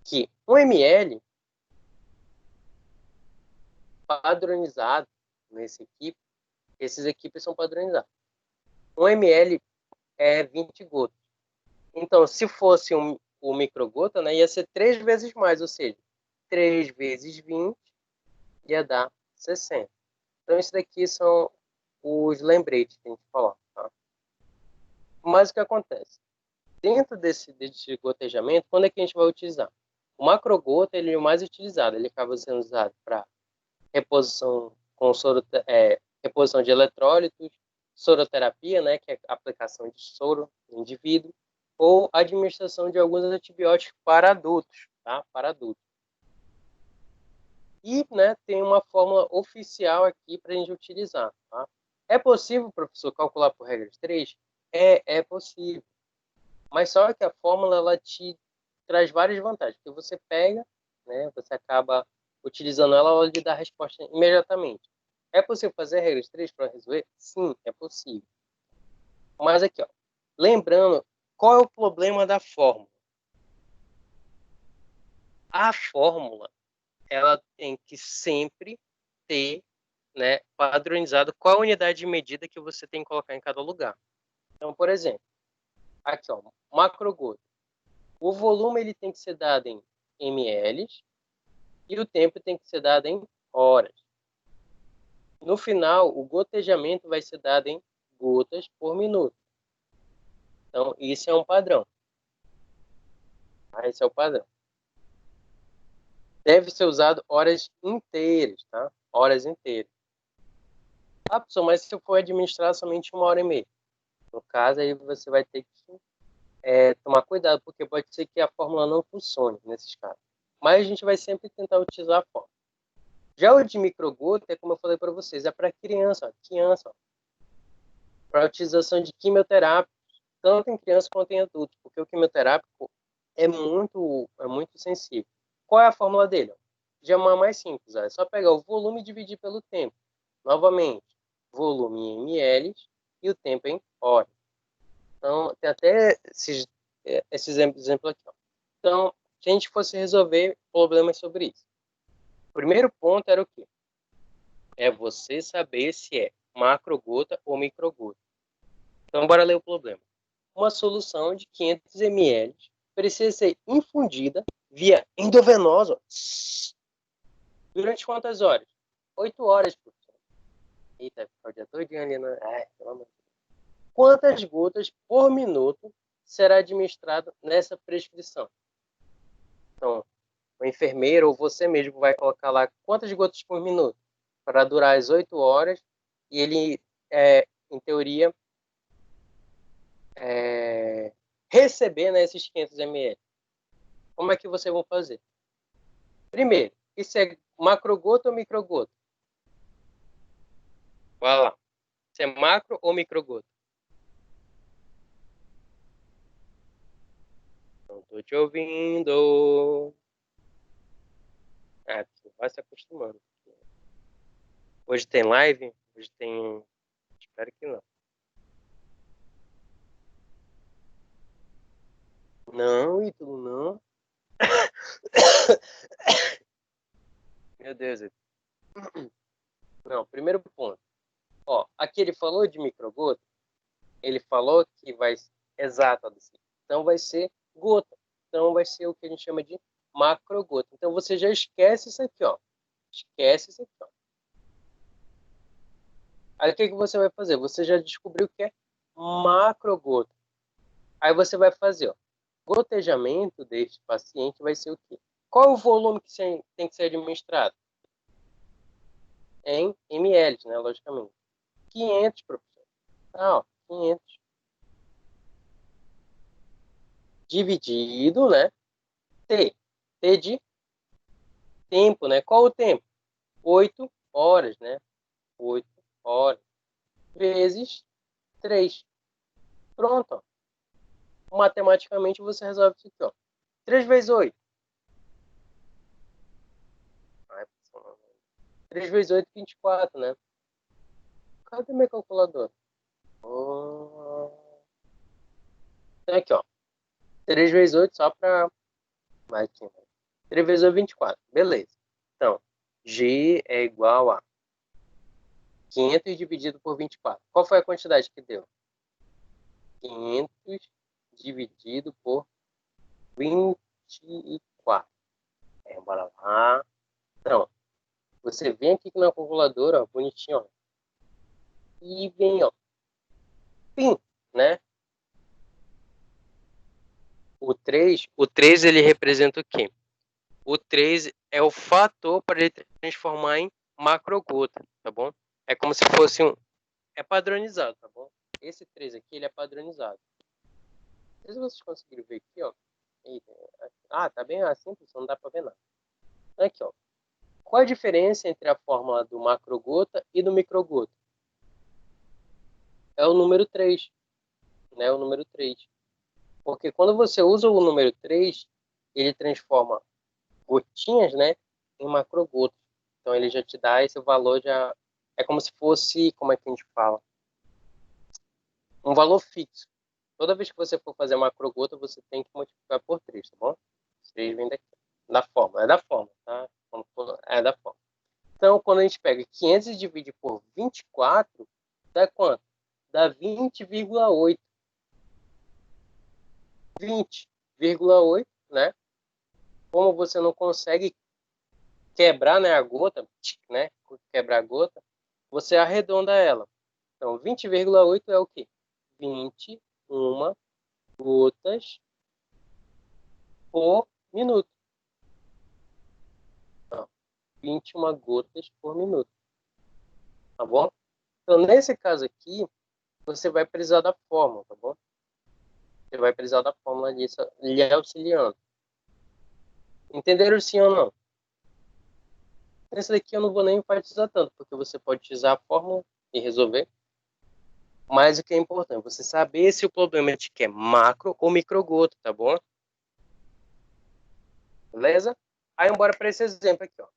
Que 1 ml padronizado nesse equipe, esses equipes são padronizados. 1 ml é 20 gotas. Então, se fosse o microgota, né, ia ser 3 vezes mais, ou seja, 3 vezes 20 ia dar 60. Então, isso daqui são os lembretes que a gente coloca. Tá? Mas o que acontece? Dentro desse gotejamento, quando é que a gente vai utilizar? O macrogota ele é o mais utilizado. Ele acaba sendo usado para reposição com reposição de eletrólitos, soroterapia, né, que é a aplicação de soro no indivíduo, ou administração de alguns antibióticos para adultos, tá? Para adultos. E, né, tem uma fórmula oficial aqui para a gente utilizar, tá? É possível, professor, calcular por regra de 3? É possível. Mas só que a fórmula, ela te traz várias vantagens. Porque você pega, né, você acaba utilizando ela, ela lhe dá a resposta imediatamente. É possível fazer a regra de 3 para resolver? Sim, é possível. Mas aqui, ó, lembrando, qual é o problema da fórmula? A fórmula, ela tem que sempre ter, né, padronizado qual a unidade de medida que você tem que colocar em cada lugar. Então, por exemplo, aqui, ó, macrogota. O volume ele tem que ser dado em ml e o tempo tem que ser dado em horas. No final, o gotejamento vai ser dado em gotas por minuto. Então, isso é um padrão. Esse é o padrão. Deve ser usado horas inteiras, tá? Horas inteiras. Ah, pessoal, mas se eu for administrar somente 1h30? No caso, aí você vai ter que tomar cuidado, porque pode ser que a fórmula não funcione nesses casos. Mas a gente vai sempre tentar utilizar a fórmula. Já o de microgota, como eu falei para vocês, é para criança, para utilização de quimioterápico, tanto em criança quanto em adultos, porque o quimioterápico é muito sensível. Qual é a fórmula dele? Já é uma mais simples, é só pegar o volume e dividir pelo tempo. Novamente, volume em ml e o tempo em horas. Então, tem até esse exemplo aqui. Ó. Então, se a gente fosse resolver problemas sobre isso. O primeiro ponto era o quê? É você saber se é macrogota ou microgota. Então, bora ler o problema. Uma solução de 500 ml precisa ser infundida via endovenosa durante quantas horas? 8 horas, professor. Eita, o dia todinho ali, né? Ai, pelo amor de Deus. Quantas gotas por minuto será administrado nessa prescrição? Então, o enfermeiro ou você mesmo vai colocar lá quantas gotas por minuto para durar as 8 horas e ele, em teoria, receber, né, esses 500 ml. Como é que vocês vão fazer? Primeiro, isso é macrogota ou microgota? Vai lá. Isso é macro ou microgota? Não estou te ouvindo. Você vai se acostumando. Hoje tem live? Hoje tem... Espero que não. Não, Ítalo, não. Meu Deus. Não, primeiro ponto. Ó, aqui ele falou de microgota. Ele falou que vai... Exato, assim. Então vai ser gota. Então vai ser o que a gente chama de macrogota. Então você já esquece isso aqui, ó. Esquece isso aqui, ó. Aí o que você vai fazer? Você já descobriu que é macrogota. Aí você vai fazer, ó. Gotejamento deste paciente vai ser o quê? Qual é o volume que tem que ser administrado? Em ml, né? Logicamente. 500, professor. Ah, ó, 500. Dividido, né? T. T de tempo, né? Qual o tempo? 8 horas, né? 8 horas. Vezes 3. Pronto, ó. Matematicamente você resolve isso aqui, ó. 3 vezes 8. 3 vezes 8, 24, né? Cadê minha calculadora? Então aqui, ó. 3 vezes 8 só para... 3 vezes 8, 24. Beleza. Então, G é igual a 500 dividido por 24. Qual foi a quantidade que deu? 500 dividido por 24. Bora lá. Então, você vem aqui na calculadora, ó, bonitinho, ó. E vem, ó. Pim, né? O 3 ele representa o quê? O 3 é o fator para ele transformar em macrogota, tá bom? É como se fosse é padronizado, tá bom? Esse 3 aqui, ele é padronizado. Não sei se vocês conseguiram ver aqui, ó. Tá bem simples, não dá para ver nada. Aqui, ó. Qual a diferença entre a fórmula do macrogota e do microgota? É o número 3, né? O número 3. Porque quando você usa o número 3, ele transforma gotinhas, né, em macrogotas. Então ele já te dá esse valor já é como se fosse, como é que a gente fala? Um valor fixo. Toda vez que você for fazer macrogota, você tem que multiplicar por 3, tá bom? 3 vem daqui. Da forma, é da forma, tá? É da forma. Então, quando a gente pega 500 e divide por 24, dá quanto? Dá 20,8. 20,8, né? Como você não consegue quebrar, né, a gota, né? Quebrar a gota, você arredonda ela. Então, 20,8 é o quê? 21 gotas por minuto. Então, 21 gotas por minuto. Tá bom? Então, nesse caso aqui, você vai precisar da fórmula, tá bom? Você vai precisar da fórmula disso, lhe auxiliando. Entenderam sim ou não? Nesse daqui eu não vou nem enfatizar tanto, porque você pode utilizar a fórmula e resolver. Mas o que é importante, você saber se o problema te quer macro ou microgota, tá bom? Beleza? Aí, bora para esse exemplo aqui, ó.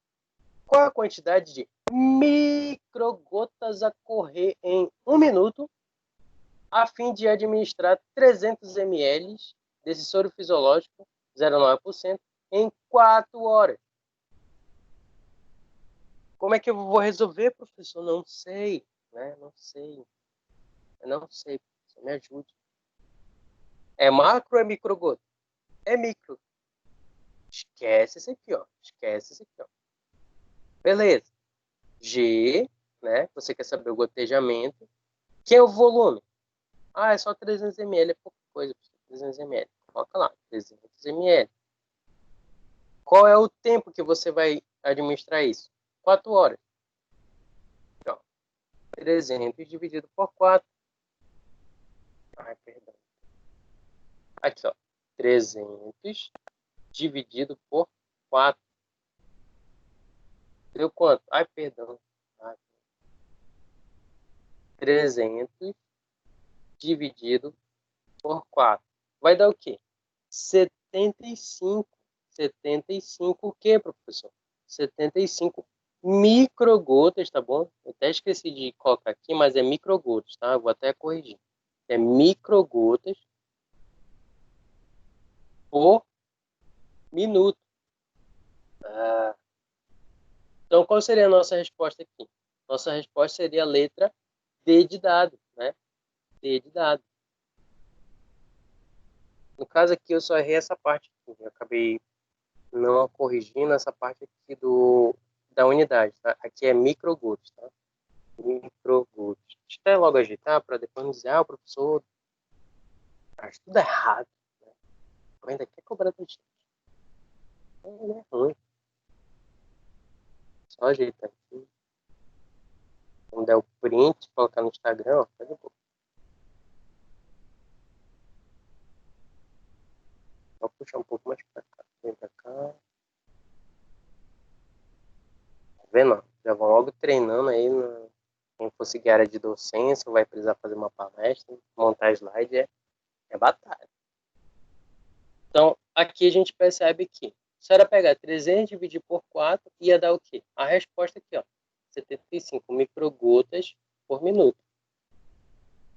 Qual a quantidade de microgotas a correr em 1 minuto a fim de administrar 300 ml desse soro fisiológico 0,9% em 4 horas? Como é que eu vou resolver, professor? Não sei, né? Não sei. Eu não sei. Você me ajude. É macro ou é microgota? É micro. Esquece esse aqui, ó. Esquece esse aqui, ó. Beleza. G, né? Você quer saber o gotejamento. Que é o volume. Ah, é só 300 ml. É pouca coisa. 300 ml. Coloca lá. 300 ml. Qual é o tempo que você vai administrar isso? 4 horas. Ó, 300 dividido por 4. Ai, perdão. Aqui, ó. 300 dividido por 4. Deu quanto? Ai, perdão. Ai, 300 dividido por 4. Vai dar o quê? 75. 75 o quê, professor? 75 microgotas, tá bom? Eu até esqueci de colocar aqui, mas é microgotas, tá? Eu vou até corrigir. É microgotas por minuto. Ah. Então, qual seria a nossa resposta aqui? Nossa resposta seria a letra D de dado, né? D de dado. No caso aqui, eu só errei essa parte aqui. Eu acabei não corrigindo essa parte aqui da unidade, tá? Aqui é microgotas, tá? Microgotas. Deixa eu até logo agitar para depois não dizer, o professor faz tudo errado. Né? Ainda quer cobrar da gente. É ruim. Só ajeitar aqui. Quando der o print, colocar no Instagram, ó, tá de boa. Vou puxar um pouco mais para cá. Vem para cá. Tá vendo? Já vão logo treinando aí. Quem for seguir a área de docência, vai precisar fazer uma palestra, montar slide, é batalha. Então, aqui a gente percebe que se era pegar 300 e dividir por 4, ia dar o quê? A resposta aqui, ó, 75 microgotas por minuto.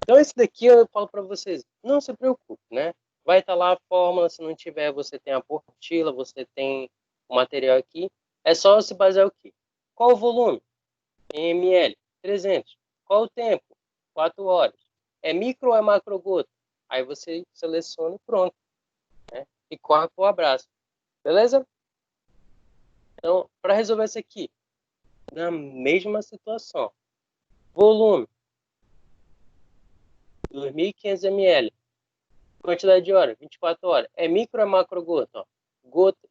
Então, esse daqui eu falo para vocês, não se preocupe, né? Vai estar lá a fórmula, se não tiver, você tem a apostila, você tem o material aqui. É só se basear o quê? Qual o volume? Em ml, 300. Qual o tempo? 4 horas. É micro ou é macrogota? Aí você seleciona e pronto. Né? E corre pro abraço. Beleza? Então, para resolver isso aqui, na mesma situação. Volume, 2.500 ml. Quantidade de horas, 24 horas. É micro ou é macrogota? Ó? Gota.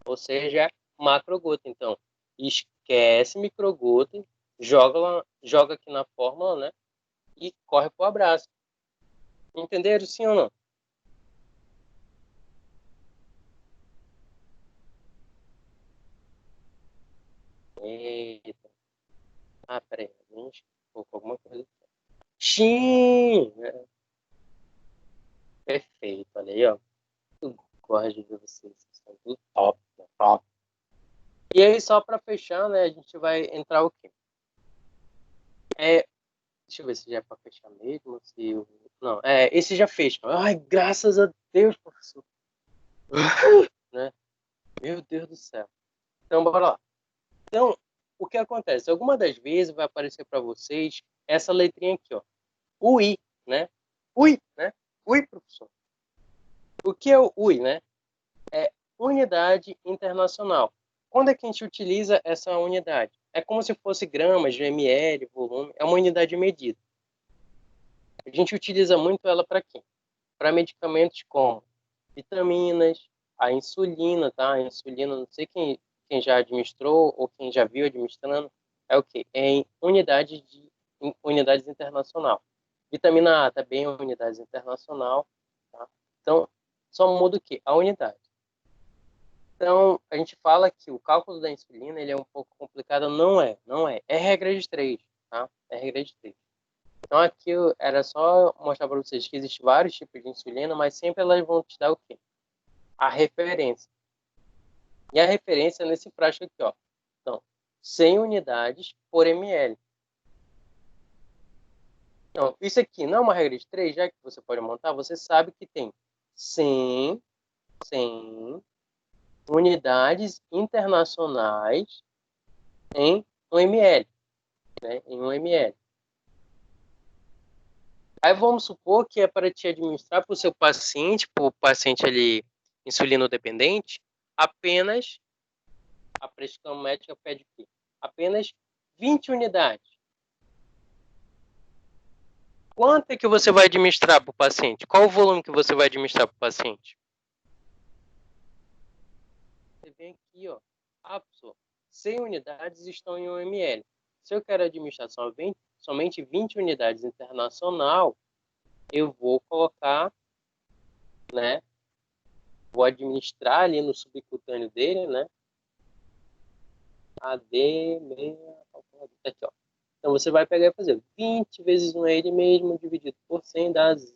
Ou seja, macrogota. Então, esquece microgota, joga aqui na fórmula, né? E corre pro abraço. Entenderam sim ou não? Eita. Ah, peraí. A gente colocou alguma coisa. Sim! Perfeito. Olha aí, ó. Eu gosto de ver vocês. Vocês estão tudo top, né? Top. E aí, só para fechar, né? A gente vai entrar o quê? Deixa eu ver se já é para fechar mesmo. Não, esse já fecha. Ai, graças a Deus, professor. Né? Meu Deus do céu. Então, bora lá. Então, o que acontece? Alguma das vezes vai aparecer para vocês essa letrinha aqui, ó. UI, né? UI, né? UI, professor. O que é o UI, né? É unidade internacional. Quando é que a gente utiliza essa unidade? É como se fosse gramas, ml, volume. É uma unidade de medida. A gente utiliza muito ela para quê? Para medicamentos como vitaminas, a insulina, tá? A insulina, não sei quem já administrou ou quem já viu administrando, é o quê? É em unidades internacional. Vitamina A também é unidades internacional, tá? Então, só muda o quê? A unidade. Então, a gente fala que o cálculo da insulina ele é um pouco complicado. Não é. É regra de 3, tá? É regra de 3. Então, aqui era só mostrar para vocês que existem vários tipos de insulina, mas sempre elas vão te dar o quê? A referência. E a referência é nesse frasco aqui, ó. Então, 100 unidades por ml. Então, isso aqui não é uma regra de 3, já que você pode montar, você sabe que tem 100 unidades internacionais em 1 ml, né? Em 1 ml. Aí vamos supor que é para te administrar para o seu paciente, para o paciente ali insulino-dependente, apenas, a prescrição médica pede o quê? Apenas 20 unidades. Quanto é que você vai administrar para o paciente? Qual o volume que você vai administrar para o paciente? Você vem aqui, ó. Pessoal, 100 unidades estão em 1 ml. Se eu quero administrar somente 20 unidades internacional, eu vou colocar, né? Vou administrar ali no subcutâneo dele, né? AD6, aqui, ó. Então, você vai pegar e fazer 20 vezes 1 é ele mesmo, dividido por 100, dá 0.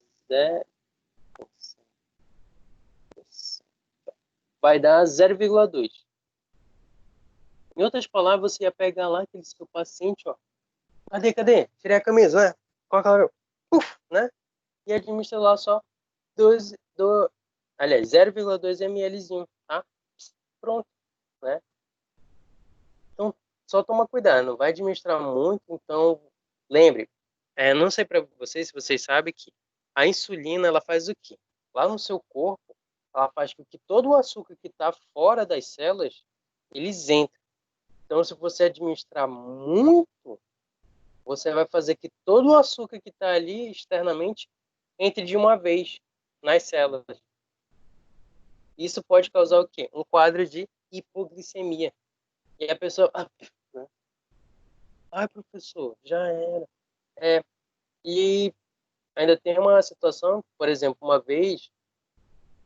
Vai dar 0,2. Em outras palavras, você ia pegar lá aquele seu paciente, ó. Cadê? Tirei a camisa, né? Coloca lá, né? E administra lá só 0,2 mlzinho, tá? Pronto, né? Então, só toma cuidado, não vai administrar muito, então, lembre, não sei para vocês se vocês sabem que a insulina, ela faz o quê? Lá no seu corpo, ela faz com que todo o açúcar que está fora das células, eles entrem. Então, se você administrar muito, você vai fazer que todo o açúcar que está ali externamente entre de uma vez nas células. Isso pode causar o quê? Um quadro de hipoglicemia. E a pessoa... né? Ai, professor, já era. E ainda tem uma situação, por exemplo, uma vez,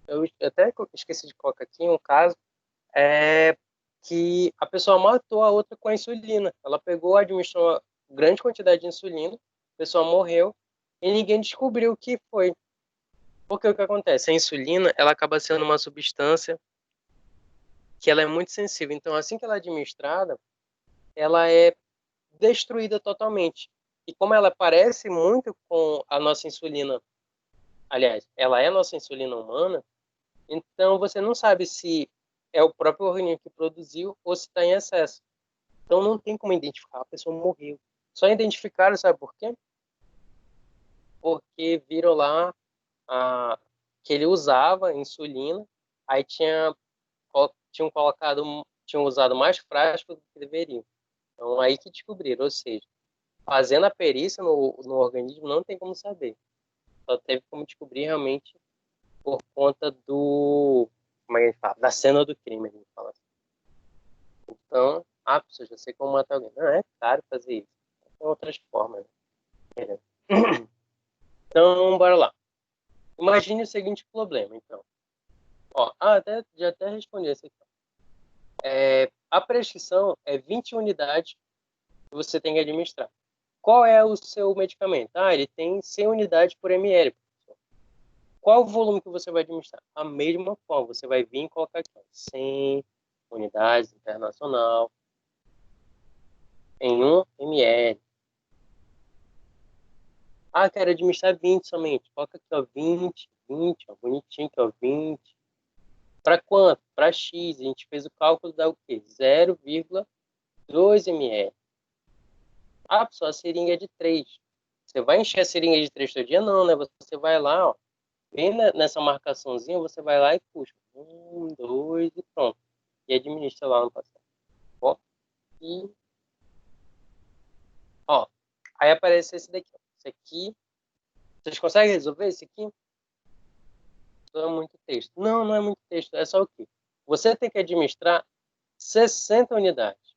eu até esqueci de colocar aqui um caso, que a pessoa matou a outra com a insulina. Ela pegou, administrou uma grande quantidade de insulina, a pessoa morreu e ninguém descobriu o que foi. Porque o que acontece? A insulina, ela acaba sendo uma substância que ela é muito sensível. Então, assim que ela é administrada, ela é destruída totalmente. E como ela parece muito com a nossa insulina, aliás, ela é a nossa insulina humana, então você não sabe se é o próprio organismo que produziu ou se está em excesso. Então não tem como identificar, a pessoa morreu. Só identificaram, sabe por quê? Porque viram lá que ele usava insulina, aí tinham usado mais frasco do que deveriam. Então aí que descobriram, ou seja, fazendo a perícia no organismo não tem como saber. Só teve como descobrir realmente por conta como é que fala? Da cena do crime, a gente fala assim. Então, pessoa, já sei como matar alguém. Não, é caro fazer isso. Tem outras formas. Né? Então, bora lá. Imagine o seguinte problema, então. Ó, já até respondi essa aqui. A prescrição é 20 unidades que você tem que administrar. Qual é o seu medicamento? Ele tem 100 unidades por ml. Qual o volume que você vai administrar? A mesma forma, você vai vir e colocar aqui, 100 unidades internacional em 1 ml. Ah, quero administrar 20 somente. Coloca aqui, ó, 20, 20, ó, bonitinho aqui, ó, 20. Para quanto? Para X. A gente fez o cálculo, dá o quê? 0,2 ml. Ah, pessoal, a seringa é de 3. Você vai encher a seringa de 3 todo dia? Não, né? Você vai lá, ó, bem nessa marcaçãozinha, você vai lá e puxa. 1, 2 e pronto. E administra lá no passado. Ó, e... Ó, aí aparece esse daqui, ó. Esse aqui. Vocês conseguem resolver esse aqui? Não é muito texto. Não, não é muito texto. É só o quê? Você tem que administrar 60 unidades.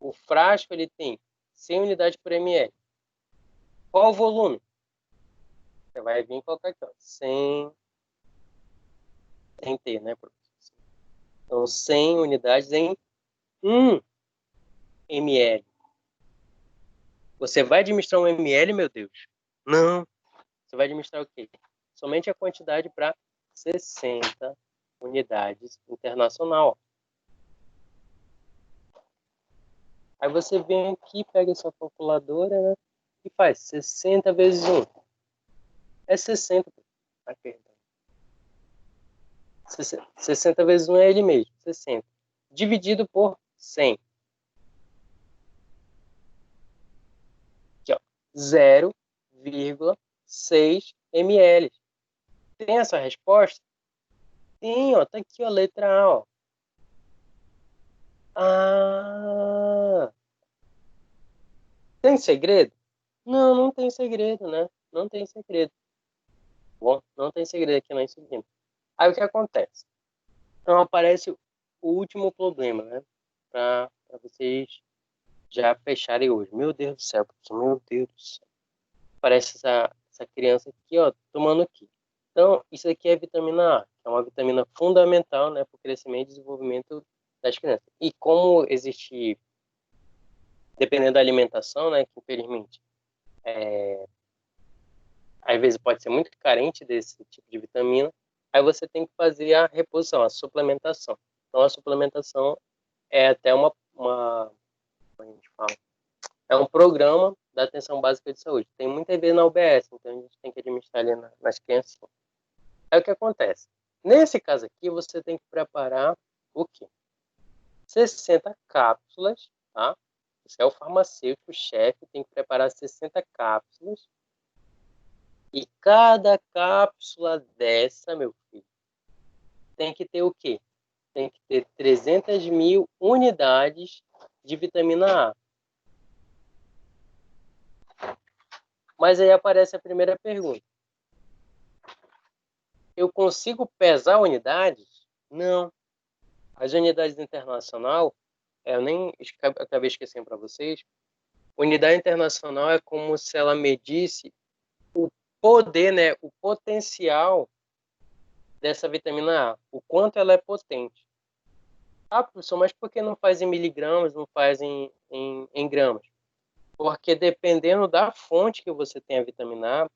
O frasco, ele tem 100 unidades por ml. Qual o volume? Você vai vir e colocar aqui, ó. 100 sem T, né, professor? Então, 100 unidades em 1 ml. Você vai administrar 1 ml, meu Deus? Não. Você vai administrar o quê? Somente a quantidade para 60 unidades internacional. Aí você vem aqui, pega a sua calculadora, né? E faz 60 vezes 1. É 60. Ah, perdão. 60 vezes 1 é ele mesmo, 60. Dividido por 100. Aqui, ó. 0,6 ml. Tem essa resposta? Sim, ó. Tá aqui, ó. Letra A, ó. Ah! Tem segredo? Não, não tem segredo, né? Não tem segredo. Bom, não tem segredo aqui nós seguimos. Aí o que acontece? Então aparece o último problema, né? Para vocês já fecharem hoje. Meu Deus do céu, professor, meu Deus do céu. Parece essa criança aqui, ó, tomando aqui. Então, isso aqui é vitamina A, que é uma vitamina fundamental, né, para o crescimento e desenvolvimento das crianças. E como existe, dependendo da alimentação, né, que infelizmente, às vezes pode ser muito carente desse tipo de vitamina, aí você tem que fazer a reposição, a suplementação. Então, a suplementação é até como a gente fala, é um programa da atenção básica de saúde. Tem muita vezes na UBS, então a gente tem que administrar ali nas crianças. Aí o que acontece? Nesse caso aqui, você tem que preparar o quê? 60 cápsulas, tá? Você é o farmacêutico, o chefe, tem que preparar 60 cápsulas. E cada cápsula dessa, meu filho, tem que ter o quê? Tem que ter 300 mil unidades de vitamina A. Mas aí aparece a primeira pergunta. Eu consigo pesar unidades? Não. As unidades internacional, eu nem acabei esquecendo para vocês, unidade internacional é como se ela medisse o poder, né, o potencial dessa vitamina A, o quanto ela é potente. Ah, professor, mas por que não faz em miligramas, não faz em gramas? Porque dependendo da fonte que você tem a vitamina A,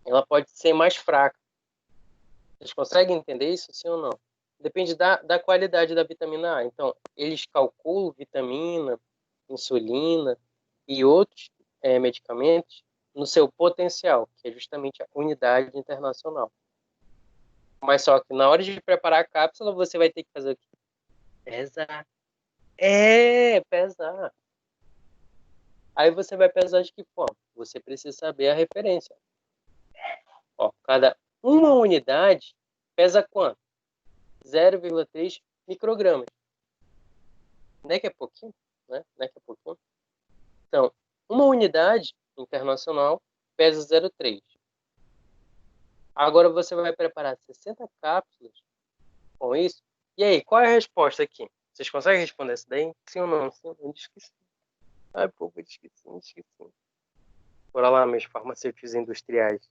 ela pode ser mais fraca. Vocês conseguem entender isso, sim ou não? Depende da qualidade da vitamina A. Então, eles calculam vitamina, insulina e outros medicamentos no seu potencial, que é justamente a unidade internacional. Mas só que na hora de preparar a cápsula, você vai ter que fazer o quê? Pesar. Pesar. Aí você vai pesar de que forma? Você precisa saber a referência. Ó, cada uma unidade pesa quanto? 0,3 microgramas. Não é que é pouquinho? Né? Não é que é pouquinho? Então, uma unidade internacional pesa 0,3. Agora você vai preparar 60 cápsulas com isso. E aí, qual é a resposta aqui? Vocês conseguem responder isso daí? Sim ou não? Sim, eu esqueci. Ai, pô, eu esqueci. Bora lá, meus farmacêuticos industriais.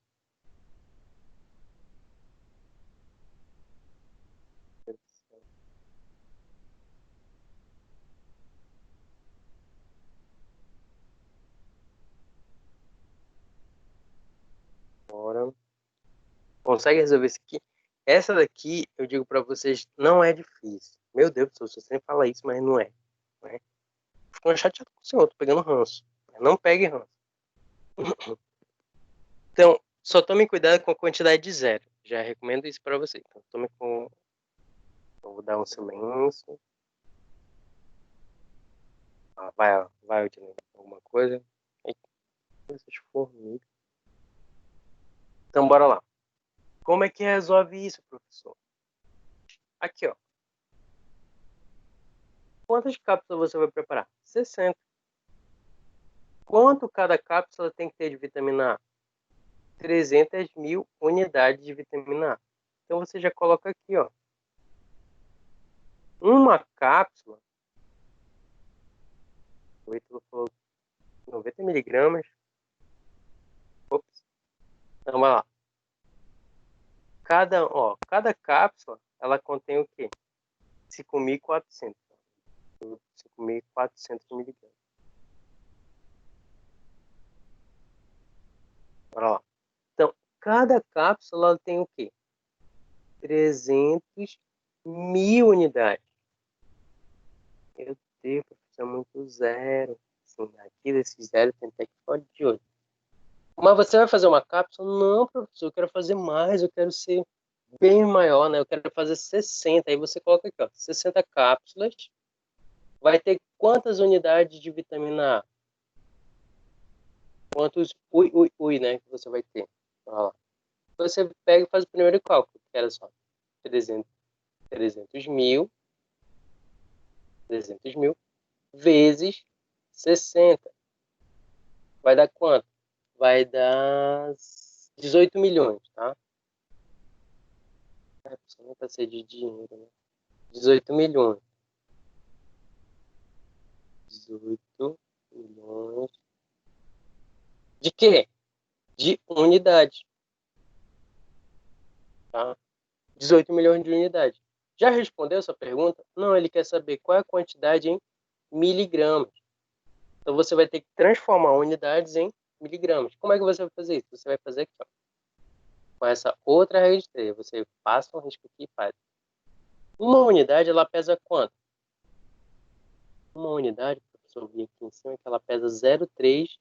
Bora. Consegue resolver isso aqui? Essa daqui, eu digo para vocês, não é difícil. Meu Deus do céu, você sempre fala isso, mas não é. Não é? Ficou chateado com o senhor, tô pegando ranço. Não pegue ranço. Então, só tome cuidado com a quantidade de zero. Já recomendo isso para você. Então, tome com... Eu vou dar um silêncio. Vai, Odinei. Alguma coisa? Eita, essas formigas. Então, bora lá. Como é que resolve isso, professor? Aqui, ó. Quantas cápsulas você vai preparar? 60. Quanto cada cápsula tem que ter de vitamina A? 300.000 unidades de vitamina A. Então, você já coloca aqui, ó. Uma cápsula, o Ítalo falou 90 miligramas. Ops. Então, vai lá. Cada cápsula, ela contém o quê? 5.400. 5.400 miligramas. Bora lá. Então, cada cápsula ela tem o quê? 300.000 unidades. Meu Deus, professor, é muito zero. Assim, aqui desses zero tem até que ficar de olho. Mas você vai fazer uma cápsula? Não, professor, eu quero fazer mais, eu quero ser bem maior, né? Eu quero fazer 60. Aí você coloca aqui, ó, 60 cápsulas. Vai ter quantas unidades de vitamina A? Quantos né, que você vai ter? Olha lá. Você pega e faz o primeiro cálculo, que era só 300 mil, 300 mil, vezes 60. Vai dar quanto? Vai dar 18 milhões, tá? Só não vai ser de dinheiro, né? 18 milhões. 18 milhões. De quê? De unidade. Tá? 18 milhões de unidades. Já respondeu essa pergunta? Não, ele quer saber qual é a quantidade em miligramas. Então você vai ter que transformar unidades em miligramas. Como é que você vai fazer isso? Você vai fazer aqui, ó, com essa outra regra de 3. Você passa um risco aqui e faz. Uma unidade, ela pesa quanto? Uma unidade, professor, eu vi aqui em cima, que ela pesa 0,3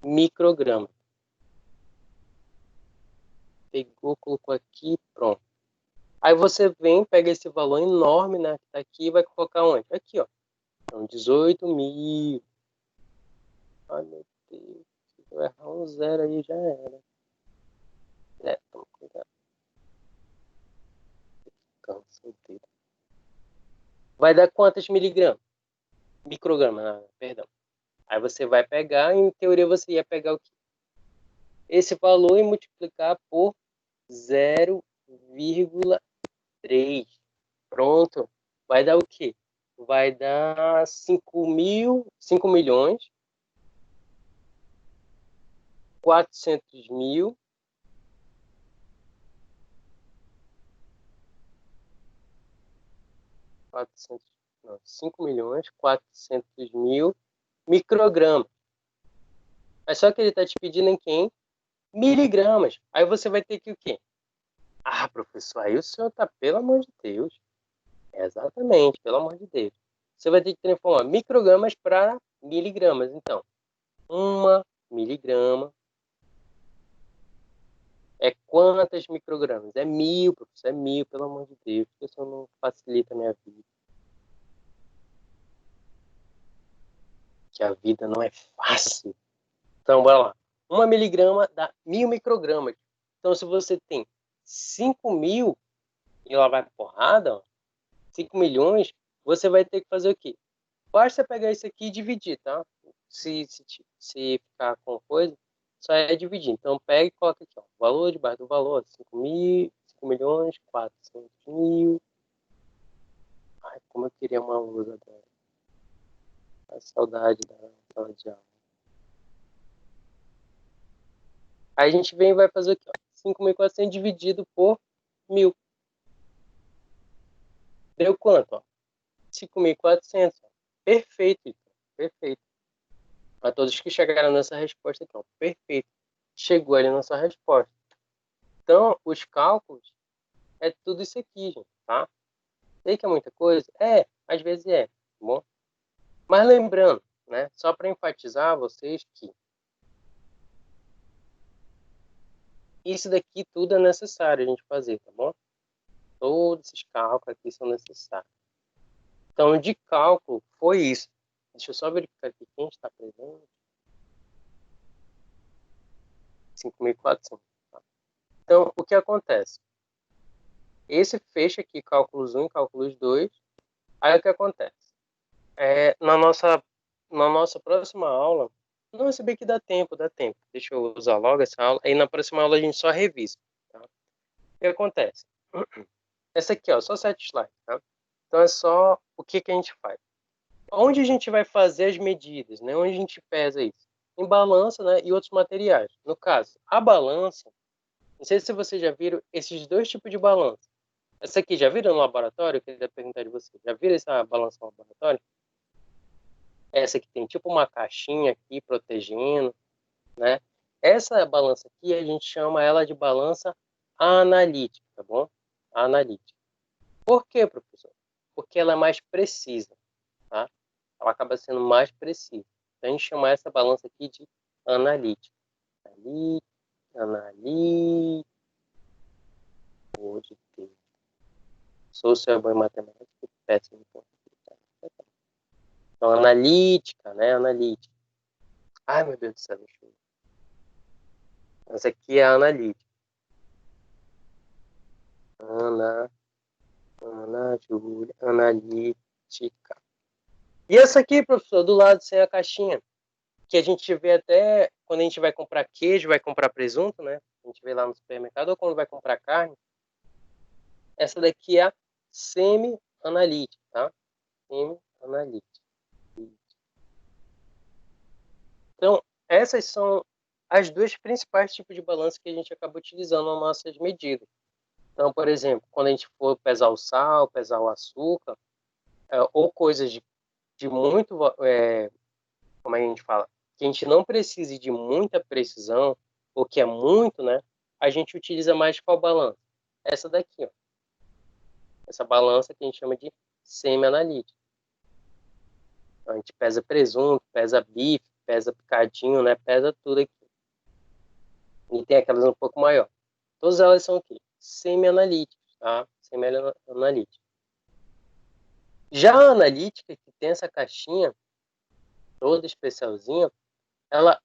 microgramas. Pegou, colocou aqui, pronto. Aí você vem, pega esse valor enorme, né, que tá aqui, e vai colocar onde? Aqui, ó. Então, 18 mil. Ai, meu Deus. Se eu errar um zero aí, já era. Toma cuidado. Cansa o dedo. Vai dar quantos miligramas? Microgramas, perdão. Aí você vai pegar, em teoria você ia pegar o quê? Esse valor e multiplicar por 0,3. Pronto. Vai dar o quê? Vai dar 5 milhões, 400 mil, 5 milhões, 400 mil microgramas. Mas só que ele está te pedindo em quem? Miligramas. Aí você vai ter que o quê? Ah, professor, aí o senhor tá, pelo amor de Deus. Exatamente, pelo amor de Deus. Você vai ter que transformar microgramas para miligramas. Então, 1 miligrama é quantas microgramas? É 1.000, professor, é 1.000, pelo amor de Deus. Porque o senhor não facilita a minha vida. Que a vida não é fácil. Então, bora lá. 1 miligrama dá 1.000 microgramas. Então, se você tem 5.000 e ela vai porrada, ó, 5 milhões, você vai ter que fazer o quê? Basta pegar isso aqui e dividir, tá? Se ficar com coisa, só é dividir. Então, pega e coloca aqui, ó, o valor debaixo do valor, 5 milhões, 400 mil. Ai, como eu queria uma lousa dela. A saudade da sala de aula. Aí a gente vem e vai fazer o quê? 5.400 dividido por 1.000. Deu quanto? Ó? 5.400. Perfeito, perfeito. Para todos que chegaram nessa resposta aqui, ó. Perfeito. Chegou ali na sua resposta. Então, os cálculos é tudo isso aqui, gente, tá? Sei que é muita coisa? É, às vezes é, tá bom? Mas lembrando, né, só para enfatizar a vocês que Isso daqui tudo é necessário a gente fazer, tá bom? Todos esses cálculos aqui são necessários. Então, de cálculo, foi isso. Deixa eu só verificar aqui quem está presente. 5.400. Tá? Então, o que acontece? Esse fecha aqui, cálculos 1 e cálculos 2. Aí o que acontece? Na nossa próxima aula, não, se bem que dá tempo. Deixa eu usar logo essa aula. Aí na próxima aula a gente só revisa. Tá? O que acontece? Essa aqui, ó, só 7 slides. Tá? Então é só o que a gente faz. Onde a gente vai fazer as medidas, né? Onde a gente pesa isso? Em balança, né? E outros materiais. No caso, a balança, não sei se vocês já viram esses dois tipos de balança. Essa aqui, já viram no laboratório? Eu queria perguntar de vocês. Já viram essa balança no laboratório? Essa aqui tem tipo uma caixinha aqui protegendo, né? Essa balança aqui, a gente chama ela de balança analítica, tá bom? Analítica. Por quê, professor? Porque ela é mais precisa, tá? Ela acaba sendo mais precisa. Então, a gente chama essa balança aqui de analítica. Analítica. Hoje, sou seu bom em matemática, péssimo em português. Então, analítica, né? Analítica. Ai, meu Deus do céu, deixa eu ver. Essa aqui é a analítica. Júlia, analítica. E essa aqui, professor, do lado sem a caixinha, que a gente vê até quando a gente vai comprar queijo, vai comprar presunto, né? A gente vê lá no supermercado, ou quando vai comprar carne. Essa daqui é a semi-analítica, tá? Semi-analítica. Então, essas são as duas principais tipos de balanço que a gente acaba utilizando nas nossas medidas. Então, por exemplo, quando a gente for pesar o sal, pesar o açúcar, ou coisas de muito, como a gente fala, que a gente não precise de muita precisão, ou que é muito, né? A gente utiliza mais qual balança? Essa daqui, ó. Essa balança que a gente chama de semi-analítica. Então, a gente pesa presunto, pesa bife, pesa picadinho, né? Pesa tudo aqui. E tem aquelas um pouco maior. Todas elas são o quê? Semi-analíticas, tá? Semi-analíticas. Já a analítica, que tem essa caixinha toda especialzinha, ela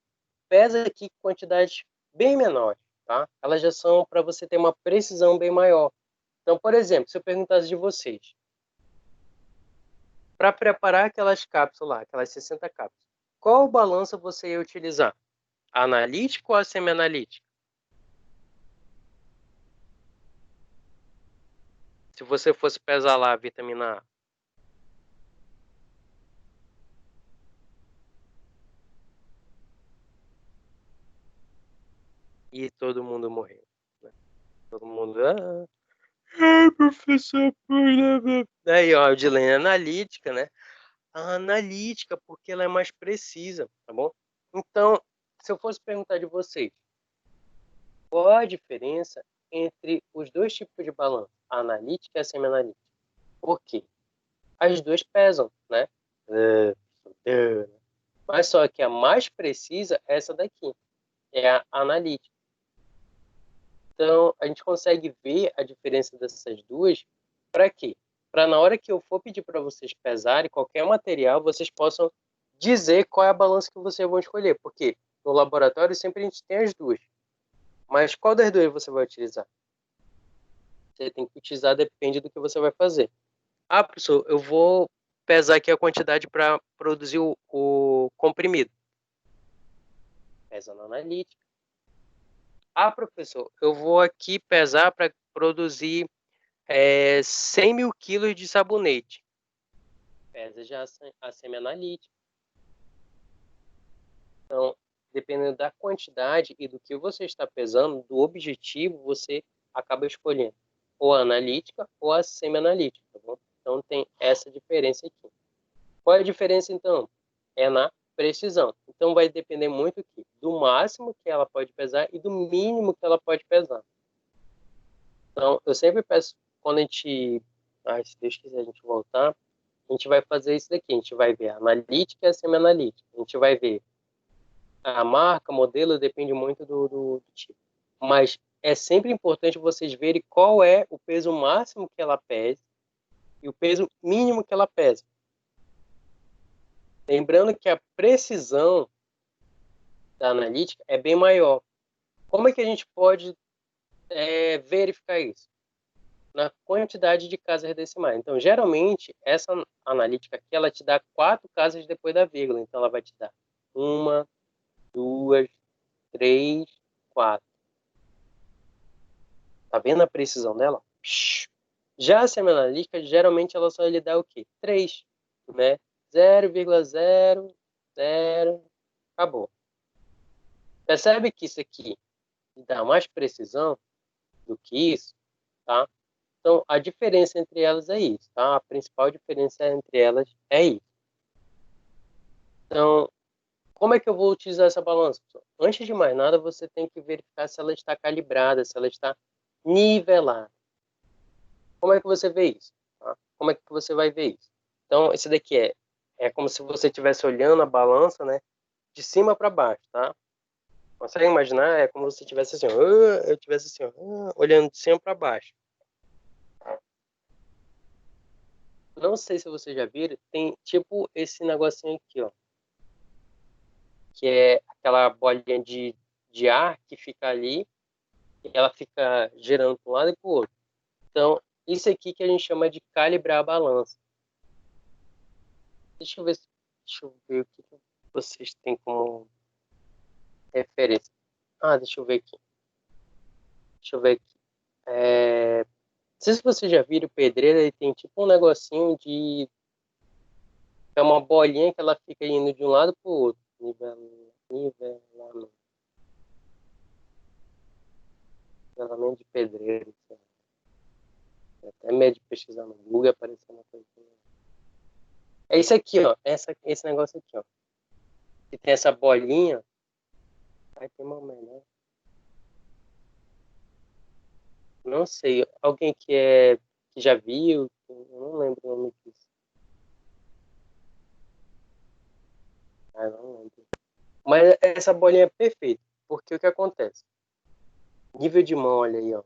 pesa aqui quantidades bem menores, tá? Elas já são para você ter uma precisão bem maior. Então, por exemplo, se eu perguntasse de vocês, para preparar aquelas cápsulas lá, aquelas 60 cápsulas, qual balança você ia utilizar? A analítica ou a semi-analítica? Se você fosse pesar lá a vitamina A. E todo mundo morreu. Né? Todo mundo... professor... Aí, ó, a Odilene analítica, né? A analítica, porque ela é mais precisa, tá bom? Então, se eu fosse perguntar de vocês, qual a diferença entre os dois tipos de balança, a analítica e a semi-analítica? Por quê? As duas pesam, né? Mas só que a mais precisa é essa daqui, é a analítica. Então, a gente consegue ver a diferença dessas duas para quê? Para na hora que eu for pedir para vocês pesarem qualquer material, vocês possam dizer qual é a balança que vocês vão escolher. Porque no laboratório sempre a gente tem as duas. Mas qual das duas você vai utilizar? Você tem que utilizar, depende do que você vai fazer. Ah, professor, eu vou pesar aqui a quantidade para produzir o comprimido. Pesa na analítica. Ah, professor, eu vou aqui pesar para produzir 100 mil quilos de sabonete. Pesa já a semi-analítica. Então, dependendo da quantidade e do que você está pesando, do objetivo, você acaba escolhendo ou a analítica ou a semi-analítica, tá bom? Então, tem essa diferença aqui. Qual é a diferença, então? É na precisão. Então, vai depender muito aqui do máximo que ela pode pesar e do mínimo que ela pode pesar. Então, eu sempre peço, quando a gente... se Deus quiser a gente voltar, a gente vai fazer isso daqui. A gente vai ver a analítica e a semi-analítica. A gente vai ver a marca, modelo, depende muito do tipo. Mas é sempre importante vocês verem qual é o peso máximo que ela pesa e o peso mínimo que ela pesa. Lembrando que a precisão da analítica é bem maior. Como é que a gente pode verificar isso? Na quantidade de casas decimais. Então, geralmente, essa analítica aqui, ela te dá 4 casas depois da vírgula. Então, ela vai te dar 1, 2, 3, 4. Tá vendo a precisão dela? Já a semianalítica, geralmente, ela só lhe dá o quê? 3, né? 0,00, acabou. Percebe que isso aqui dá mais precisão do que isso, tá? Então, a diferença entre elas é isso, tá? A principal diferença entre elas é isso. Então, como é que eu vou utilizar essa balança? Antes de mais nada, você tem que verificar se ela está calibrada, se ela está nivelada. Como é que você vê isso? Tá? Como é que você vai ver isso? Então, esse daqui é como se você estivesse olhando a balança, né? De cima para baixo, tá? Consegue imaginar? É como se estivesse assim, eu estivesse assim, olhando de cima para baixo. Não sei se vocês já viram, tem tipo esse negocinho aqui, ó. Que é aquela bolinha de ar que fica ali, e ela fica girando para um lado e para o outro. Então, isso aqui que a gente chama de calibrar a balança. Deixa eu ver o que vocês têm como referência. Deixa eu ver aqui. Não sei se vocês já viram o pedreiro, ele tem tipo um negocinho de... É uma bolinha que ela fica indo de um lado para o outro. Nivelamento de pedreiro. Até medo de pesquisar no Google e aparecer uma coisa. É isso aqui, ó. Esse negócio aqui, ó. Que tem essa bolinha. Ai, tem uma melhor. Não sei. Alguém que já viu? Eu não lembro o nome disso. Não lembro. Mas essa bolinha é perfeita. Porque o que acontece? Nível de mão, olha aí, ó.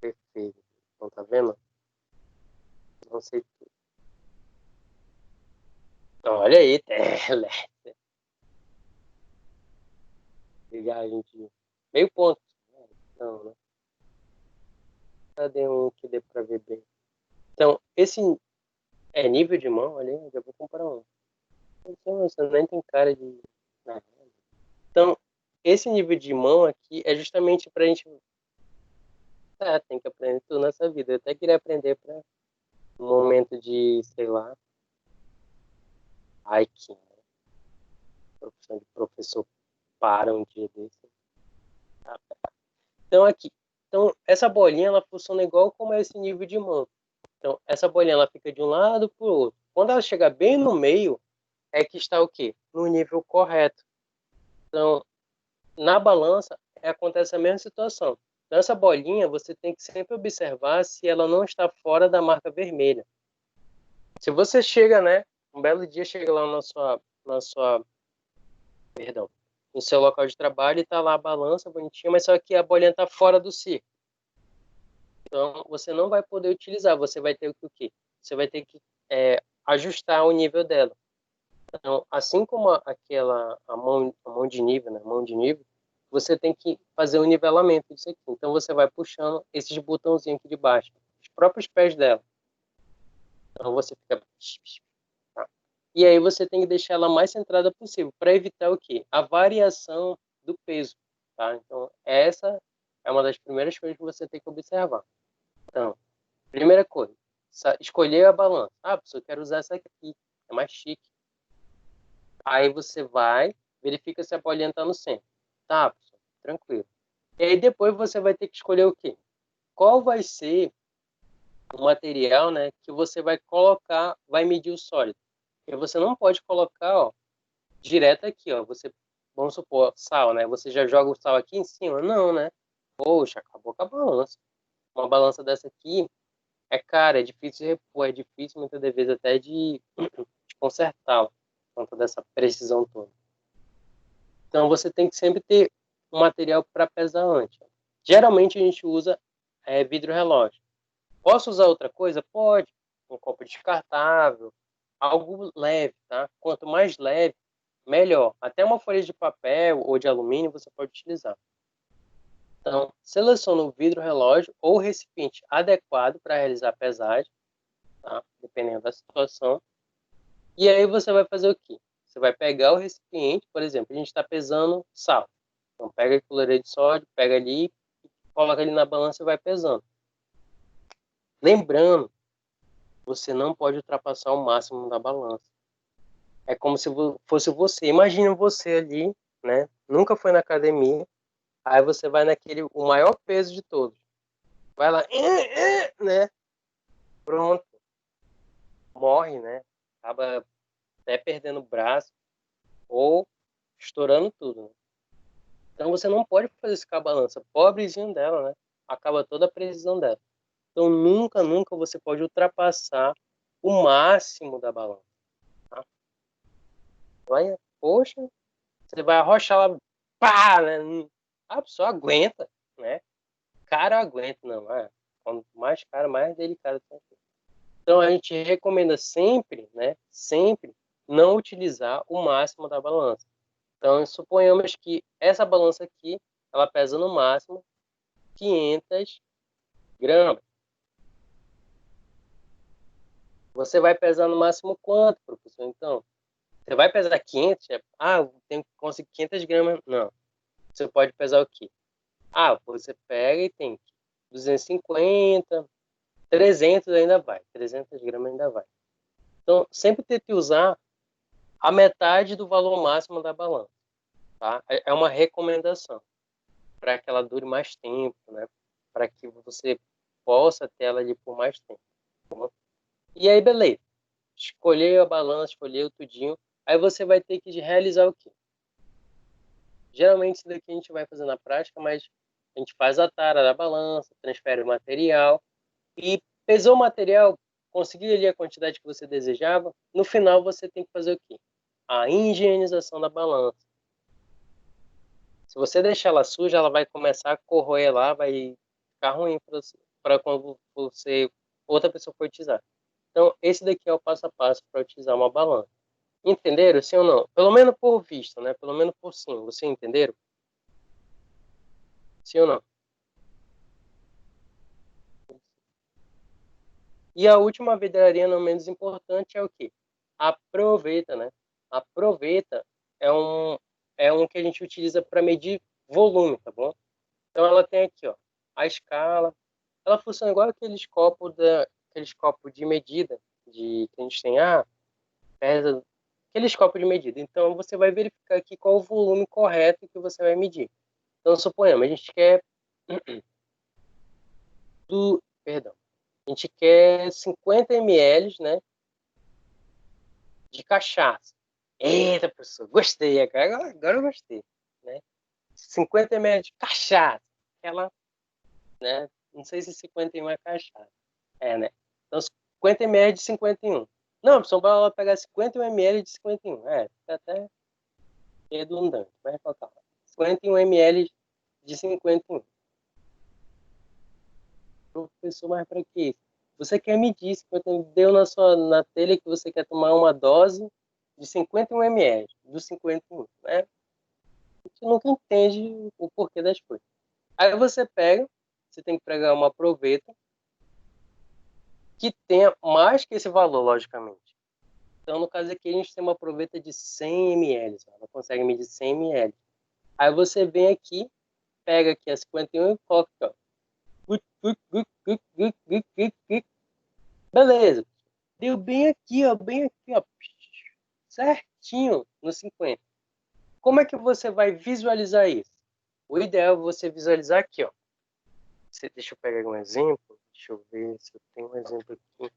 Perfeito. Então, tá vendo? Não sei tudo. Então, olha aí, tele. Ligar, gente. Meio ponto. Não, né? Cadê um que dê pra ver bem? Então, esse nível de mão, olha aí, já vou comprar um. Então, você nem tem cara de... Então, esse nível de mão aqui é justamente pra gente... tem que aprender tudo nessa vida. Eu até queria aprender para um momento de, sei lá... Ai, que... Profissão de professor para um dia desse. Então, aqui. Então, essa bolinha, ela funciona igual como é esse nível de mão. Então, essa bolinha, ela fica de um lado para o outro. Quando ela chega bem no meio, é que está o quê? No nível correto. Então, na balança, acontece a mesma situação. Então, essa bolinha, você tem que sempre observar se ela não está fora da marca vermelha. Se você chega, né, um belo dia, chega lá perdão, no seu local de trabalho e está lá a balança bonitinha, mas só que a bolinha está fora do círculo. Então, você não vai poder utilizar, você vai ter o quê? Você vai ter que ajustar o nível dela. Então, assim como a mão de nível, né? Mão de nível, você tem que fazer um nivelamento disso aqui. Então, você vai puxando esses botãozinhos aqui de baixo, os próprios pés dela. Então, você fica... Tá? E aí, você tem que deixar ela mais centrada possível, para evitar o quê? A variação do peso. Tá? Então, essa é uma das primeiras coisas que você tem que observar. Então, primeira coisa, escolher a balança. Professor, eu quero usar essa aqui, é mais chique. Aí você vai, verifica se a bolinha está no centro. Tá, professor, tranquilo. E aí depois você vai ter que escolher o quê? Qual vai ser o material, né, que você vai colocar, vai medir o sólido. Porque você não pode colocar, ó, direto aqui, ó. Vamos supor, sal, né? Você já joga o sal aqui em cima? Não, né? Poxa, acabou com a balança. Uma balança dessa aqui é cara, é difícil de repor, é difícil muitas vezes até de consertá-la, por conta dessa precisão toda. Então você tem que sempre ter um material para pesar antes. Geralmente a gente usa vidro relógio. Posso usar outra coisa? Pode. Um copo descartável, algo leve, tá? Quanto mais leve, melhor. Até uma folha de papel ou de alumínio você pode utilizar. Então, selecione o vidro relógio ou recipiente adequado para realizar a pesagem, tá? Dependendo da situação. E aí você vai fazer o quê? Você vai pegar o recipiente, por exemplo, a gente está pesando sal. Então, pega a colheita de sódio, pega ali, coloca ali na balança e vai pesando. Lembrando, você não pode ultrapassar o máximo da balança. É como se fosse você. Imagina você ali, né? Nunca foi na academia. Aí você vai naquele, o maior peso de todos. Vai lá, né? Pronto. Morre, né? Acaba até perdendo o braço ou estourando tudo, né? Então você não pode fazer isso com a balança. Pobrezinho dela, né? Acaba toda a precisão dela. Então nunca, nunca você pode ultrapassar o máximo da balança. Tá? Vai, poxa, você vai arrochar lá, pá, né? A pessoa aguenta, né? Cara aguenta, não. Quanto mais caro, mais delicado. Então a gente recomenda sempre, né? Sempre não utilizar o máximo da balança. Então suponhamos que essa balança aqui, ela pesa no máximo 500 gramas. Você vai pesar no máximo quanto, professor? Então, você vai pesar 500? Eu tenho que conseguir 500 gramas. Não. Você pode pesar o quê? Você pega e tem 250, 300 ainda vai. 300 gramas ainda vai. Então, sempre tente usar a metade do valor máximo da balança. Tá? É uma recomendação para que ela dure mais tempo, né? Para que você possa ter ela ali por mais tempo. Tá? E aí, beleza. Escolheu a balança, escolheu tudinho. Aí você vai ter que realizar o quê? Geralmente isso daqui a gente vai fazer na prática, mas a gente faz a tara da balança, transfere o material e pesou o material, conseguiu ali a quantidade que você desejava, no final você tem que fazer o quê? A higienização da balança. Se você deixar ela suja, ela vai começar a corroer lá, vai ficar ruim para quando outra pessoa for utilizar. Então, esse daqui é o passo a passo para utilizar uma balança. Entenderam, sim ou não? Pelo menos por vista, né? Pelo menos por cima. Vocês entenderam? Sim ou não? E a última vidraria, não menos importante, é o quê? Aproveita, né? Aproveita é um que a gente utiliza para medir volume, tá bom? Então ela tem aqui, ó, a escala. Ela funciona igual aqueles copos de medida que a gente tem, pesa aqueles copos de medida. Então você vai verificar aqui qual o volume correto que você vai medir. Então suponhamos, a gente quer perdão, a gente quer 50 ml, né, de cachaça. Eita, professor, gostei, agora eu gostei, né? 50 ml de cachaça, aquela, né? Não sei se 51 é cachaça. Né? Então 50 ml de 51. Não, professor, vai pegar 50 ml de 51. Fica até redundante, mas colocar lá. 51 ml de 51. Professor, mas para quê? Você quer medir, deu na telha que você quer tomar uma dose de 51 ml, do 51, né? A gente nunca entende o porquê das coisas. Aí você pega, você tem que pegar uma proveta que tenha mais que esse valor, logicamente. Então, no caso aqui, a gente tem uma proveta de 100 ml, ela consegue medir 100 ml. Aí você vem aqui, pega aqui a 51 e coloca aqui, ó. Beleza. Deu bem aqui, ó. Certinho no 50. Como é que você vai visualizar isso? O ideal é você visualizar aqui, ó. Deixa eu pegar um exemplo. Deixa eu ver se eu tenho um exemplo aqui.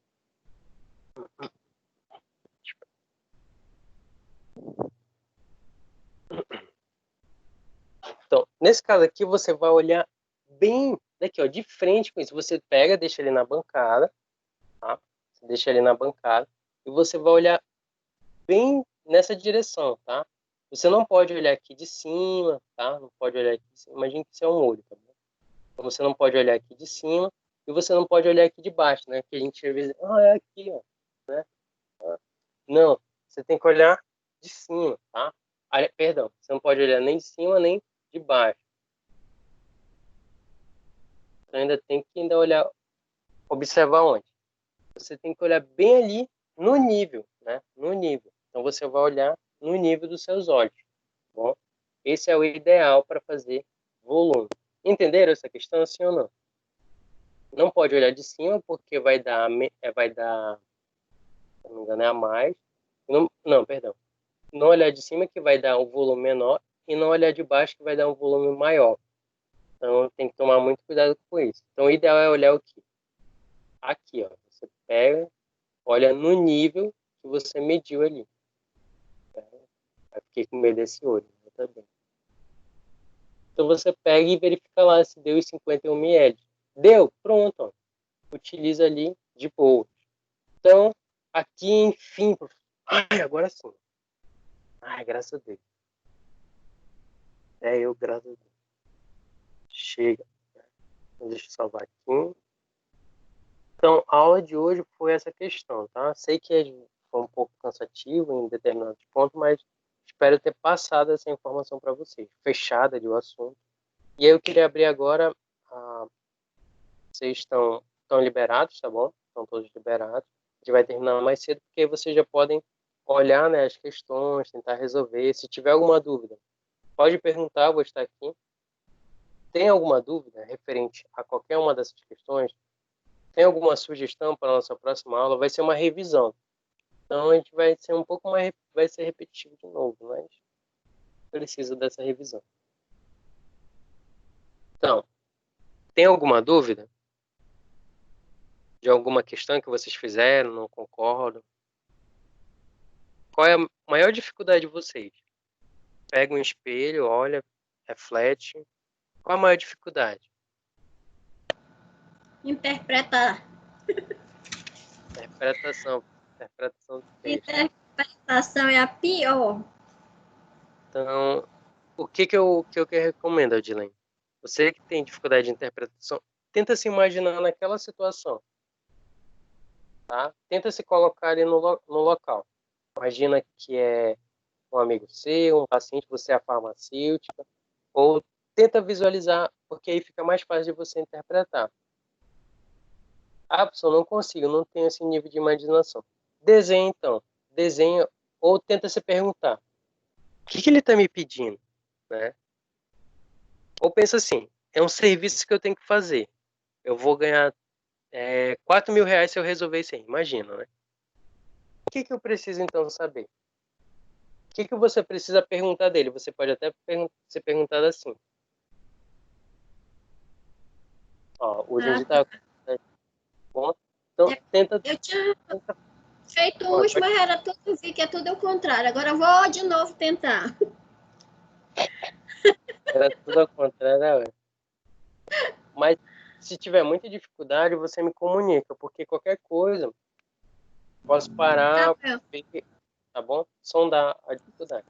Então, nesse caso aqui, você vai olhar bem daqui, ó, de frente com isso. Você pega, deixa ele na bancada, tá? Você deixa ele na bancada e você vai olhar bem nessa direção, tá? Você não pode olhar aqui de cima, tá? Não pode olhar aqui de cima. Imagina que isso é um olho, tá bom? Então, você não pode olhar aqui de cima e você não pode olhar aqui de baixo, né? Que a gente às vezes, é aqui, ó, né? Não, você tem que olhar de cima, tá? Perdão, você não pode olhar nem de cima nem de baixo. Então, ainda tem que olhar, observar onde? Você tem que olhar bem ali no nível, né? No nível. Então, você vai olhar no nível dos seus olhos, tá bom? Esse é o ideal para fazer volume. Entenderam essa questão, sim ou não? Não pode olhar de cima, porque vai dar, se não me engano, é a mais. Não, perdão. Não olhar de cima, que vai dar um volume menor, e não olhar de baixo, que vai dar um volume maior. Então, tem que tomar muito cuidado com isso. Então, o ideal é olhar o quê? Aqui, ó. Você pega, olha no nível que você mediu ali. Eu fiquei com medo desse olho, eu também. Então, você pega e verifica lá se deu os 51 ml. Deu? Pronto, ó. Utiliza ali de boa. Então, aqui, enfim. Ai, agora sim. Ai, graças a Deus. Graças a Deus. Chega. Deixa eu salvar aqui. Então, a aula de hoje foi essa questão, tá? Sei que foi um pouco cansativo em determinados pontos, mas espero ter passado essa informação para vocês, fechada de o assunto. E aí eu queria abrir agora, vocês estão liberados, tá bom? Estão todos liberados. A gente vai terminar mais cedo, porque aí vocês já podem olhar, né, as questões, tentar resolver. Se tiver alguma dúvida, pode perguntar, eu vou estar aqui. Tem alguma dúvida referente a qualquer uma dessas questões? Tem alguma sugestão para a nossa próxima aula? Vai ser uma revisão. Então a gente vai ser um pouco mais, vai ser repetitivo de novo, mas precisa dessa revisão. Então, tem alguma dúvida de alguma questão que vocês fizeram, não concordam? Qual é a maior dificuldade de vocês? Pega um espelho, olha, reflete. Qual a maior dificuldade? Interpretar. Interpretação do texto. Interpretação é a pior. Então, o que eu recomendo, Adilene? Você que tem dificuldade de interpretação, tenta se imaginar naquela situação, tá? Tenta se colocar ali no local. Imagina que é um amigo seu, um paciente, você é a farmacêutica, ou tenta visualizar, porque aí fica mais fácil de você interpretar. Ah, pessoal, não consigo, não tenho esse nível de imaginação. Desenha, então. Desenha, ou tenta se perguntar, o que ele está me pedindo, né? Ou pensa assim, é um serviço que eu tenho que fazer. Eu vou ganhar 4 mil reais se eu resolver isso aí. Imagina, né? O que eu preciso, então, saber? O que você precisa perguntar dele? Você pode até ser perguntado assim. Ó, hoje a gente tá bom. Então, tenta... Eu tinha feito o último, mas era tudo, vi que é tudo ao contrário. Agora eu vou de novo tentar. Era tudo ao contrário, né? Mas se tiver muita dificuldade, você me comunica, porque qualquer coisa, posso parar, tá bom? Sondar a dificuldade.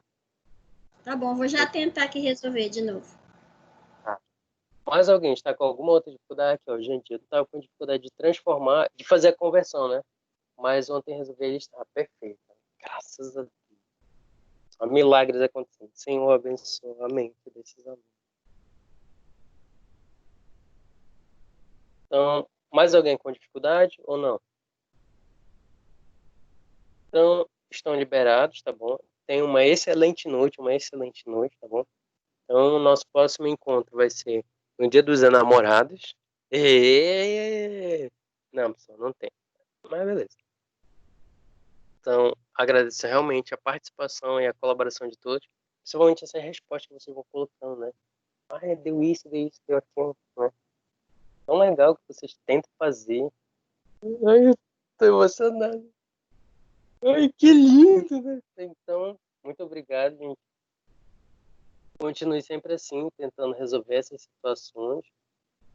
Tá bom, vou já tentar aqui resolver de novo. Tá. Mais alguém está com alguma outra dificuldade aqui, ó? Gente, eu estava com dificuldade de transformar, de fazer a conversão, né? Mas ontem resolvi estar perfeito. Graças a Deus. Só milagres acontecendo. Senhor, abençoa. Amém. Que decisão. Então, mais alguém com dificuldade ou não? Então, estão liberados, tá bom? Tenham uma excelente noite, tá bom? Então, o nosso próximo encontro vai ser no Dia dos Namorados. Não, pessoal, não tem. Mas beleza. Então, agradeço realmente a participação e a colaboração de todos. Principalmente essa resposta que vocês vão colocando, né? Ah, deu isso, deu aquilo, né? Tão legal que vocês tentam fazer. Ai, eu tô emocionado. Ai, que lindo, né? Então, muito obrigado, gente. Continue sempre assim, tentando resolver essas situações.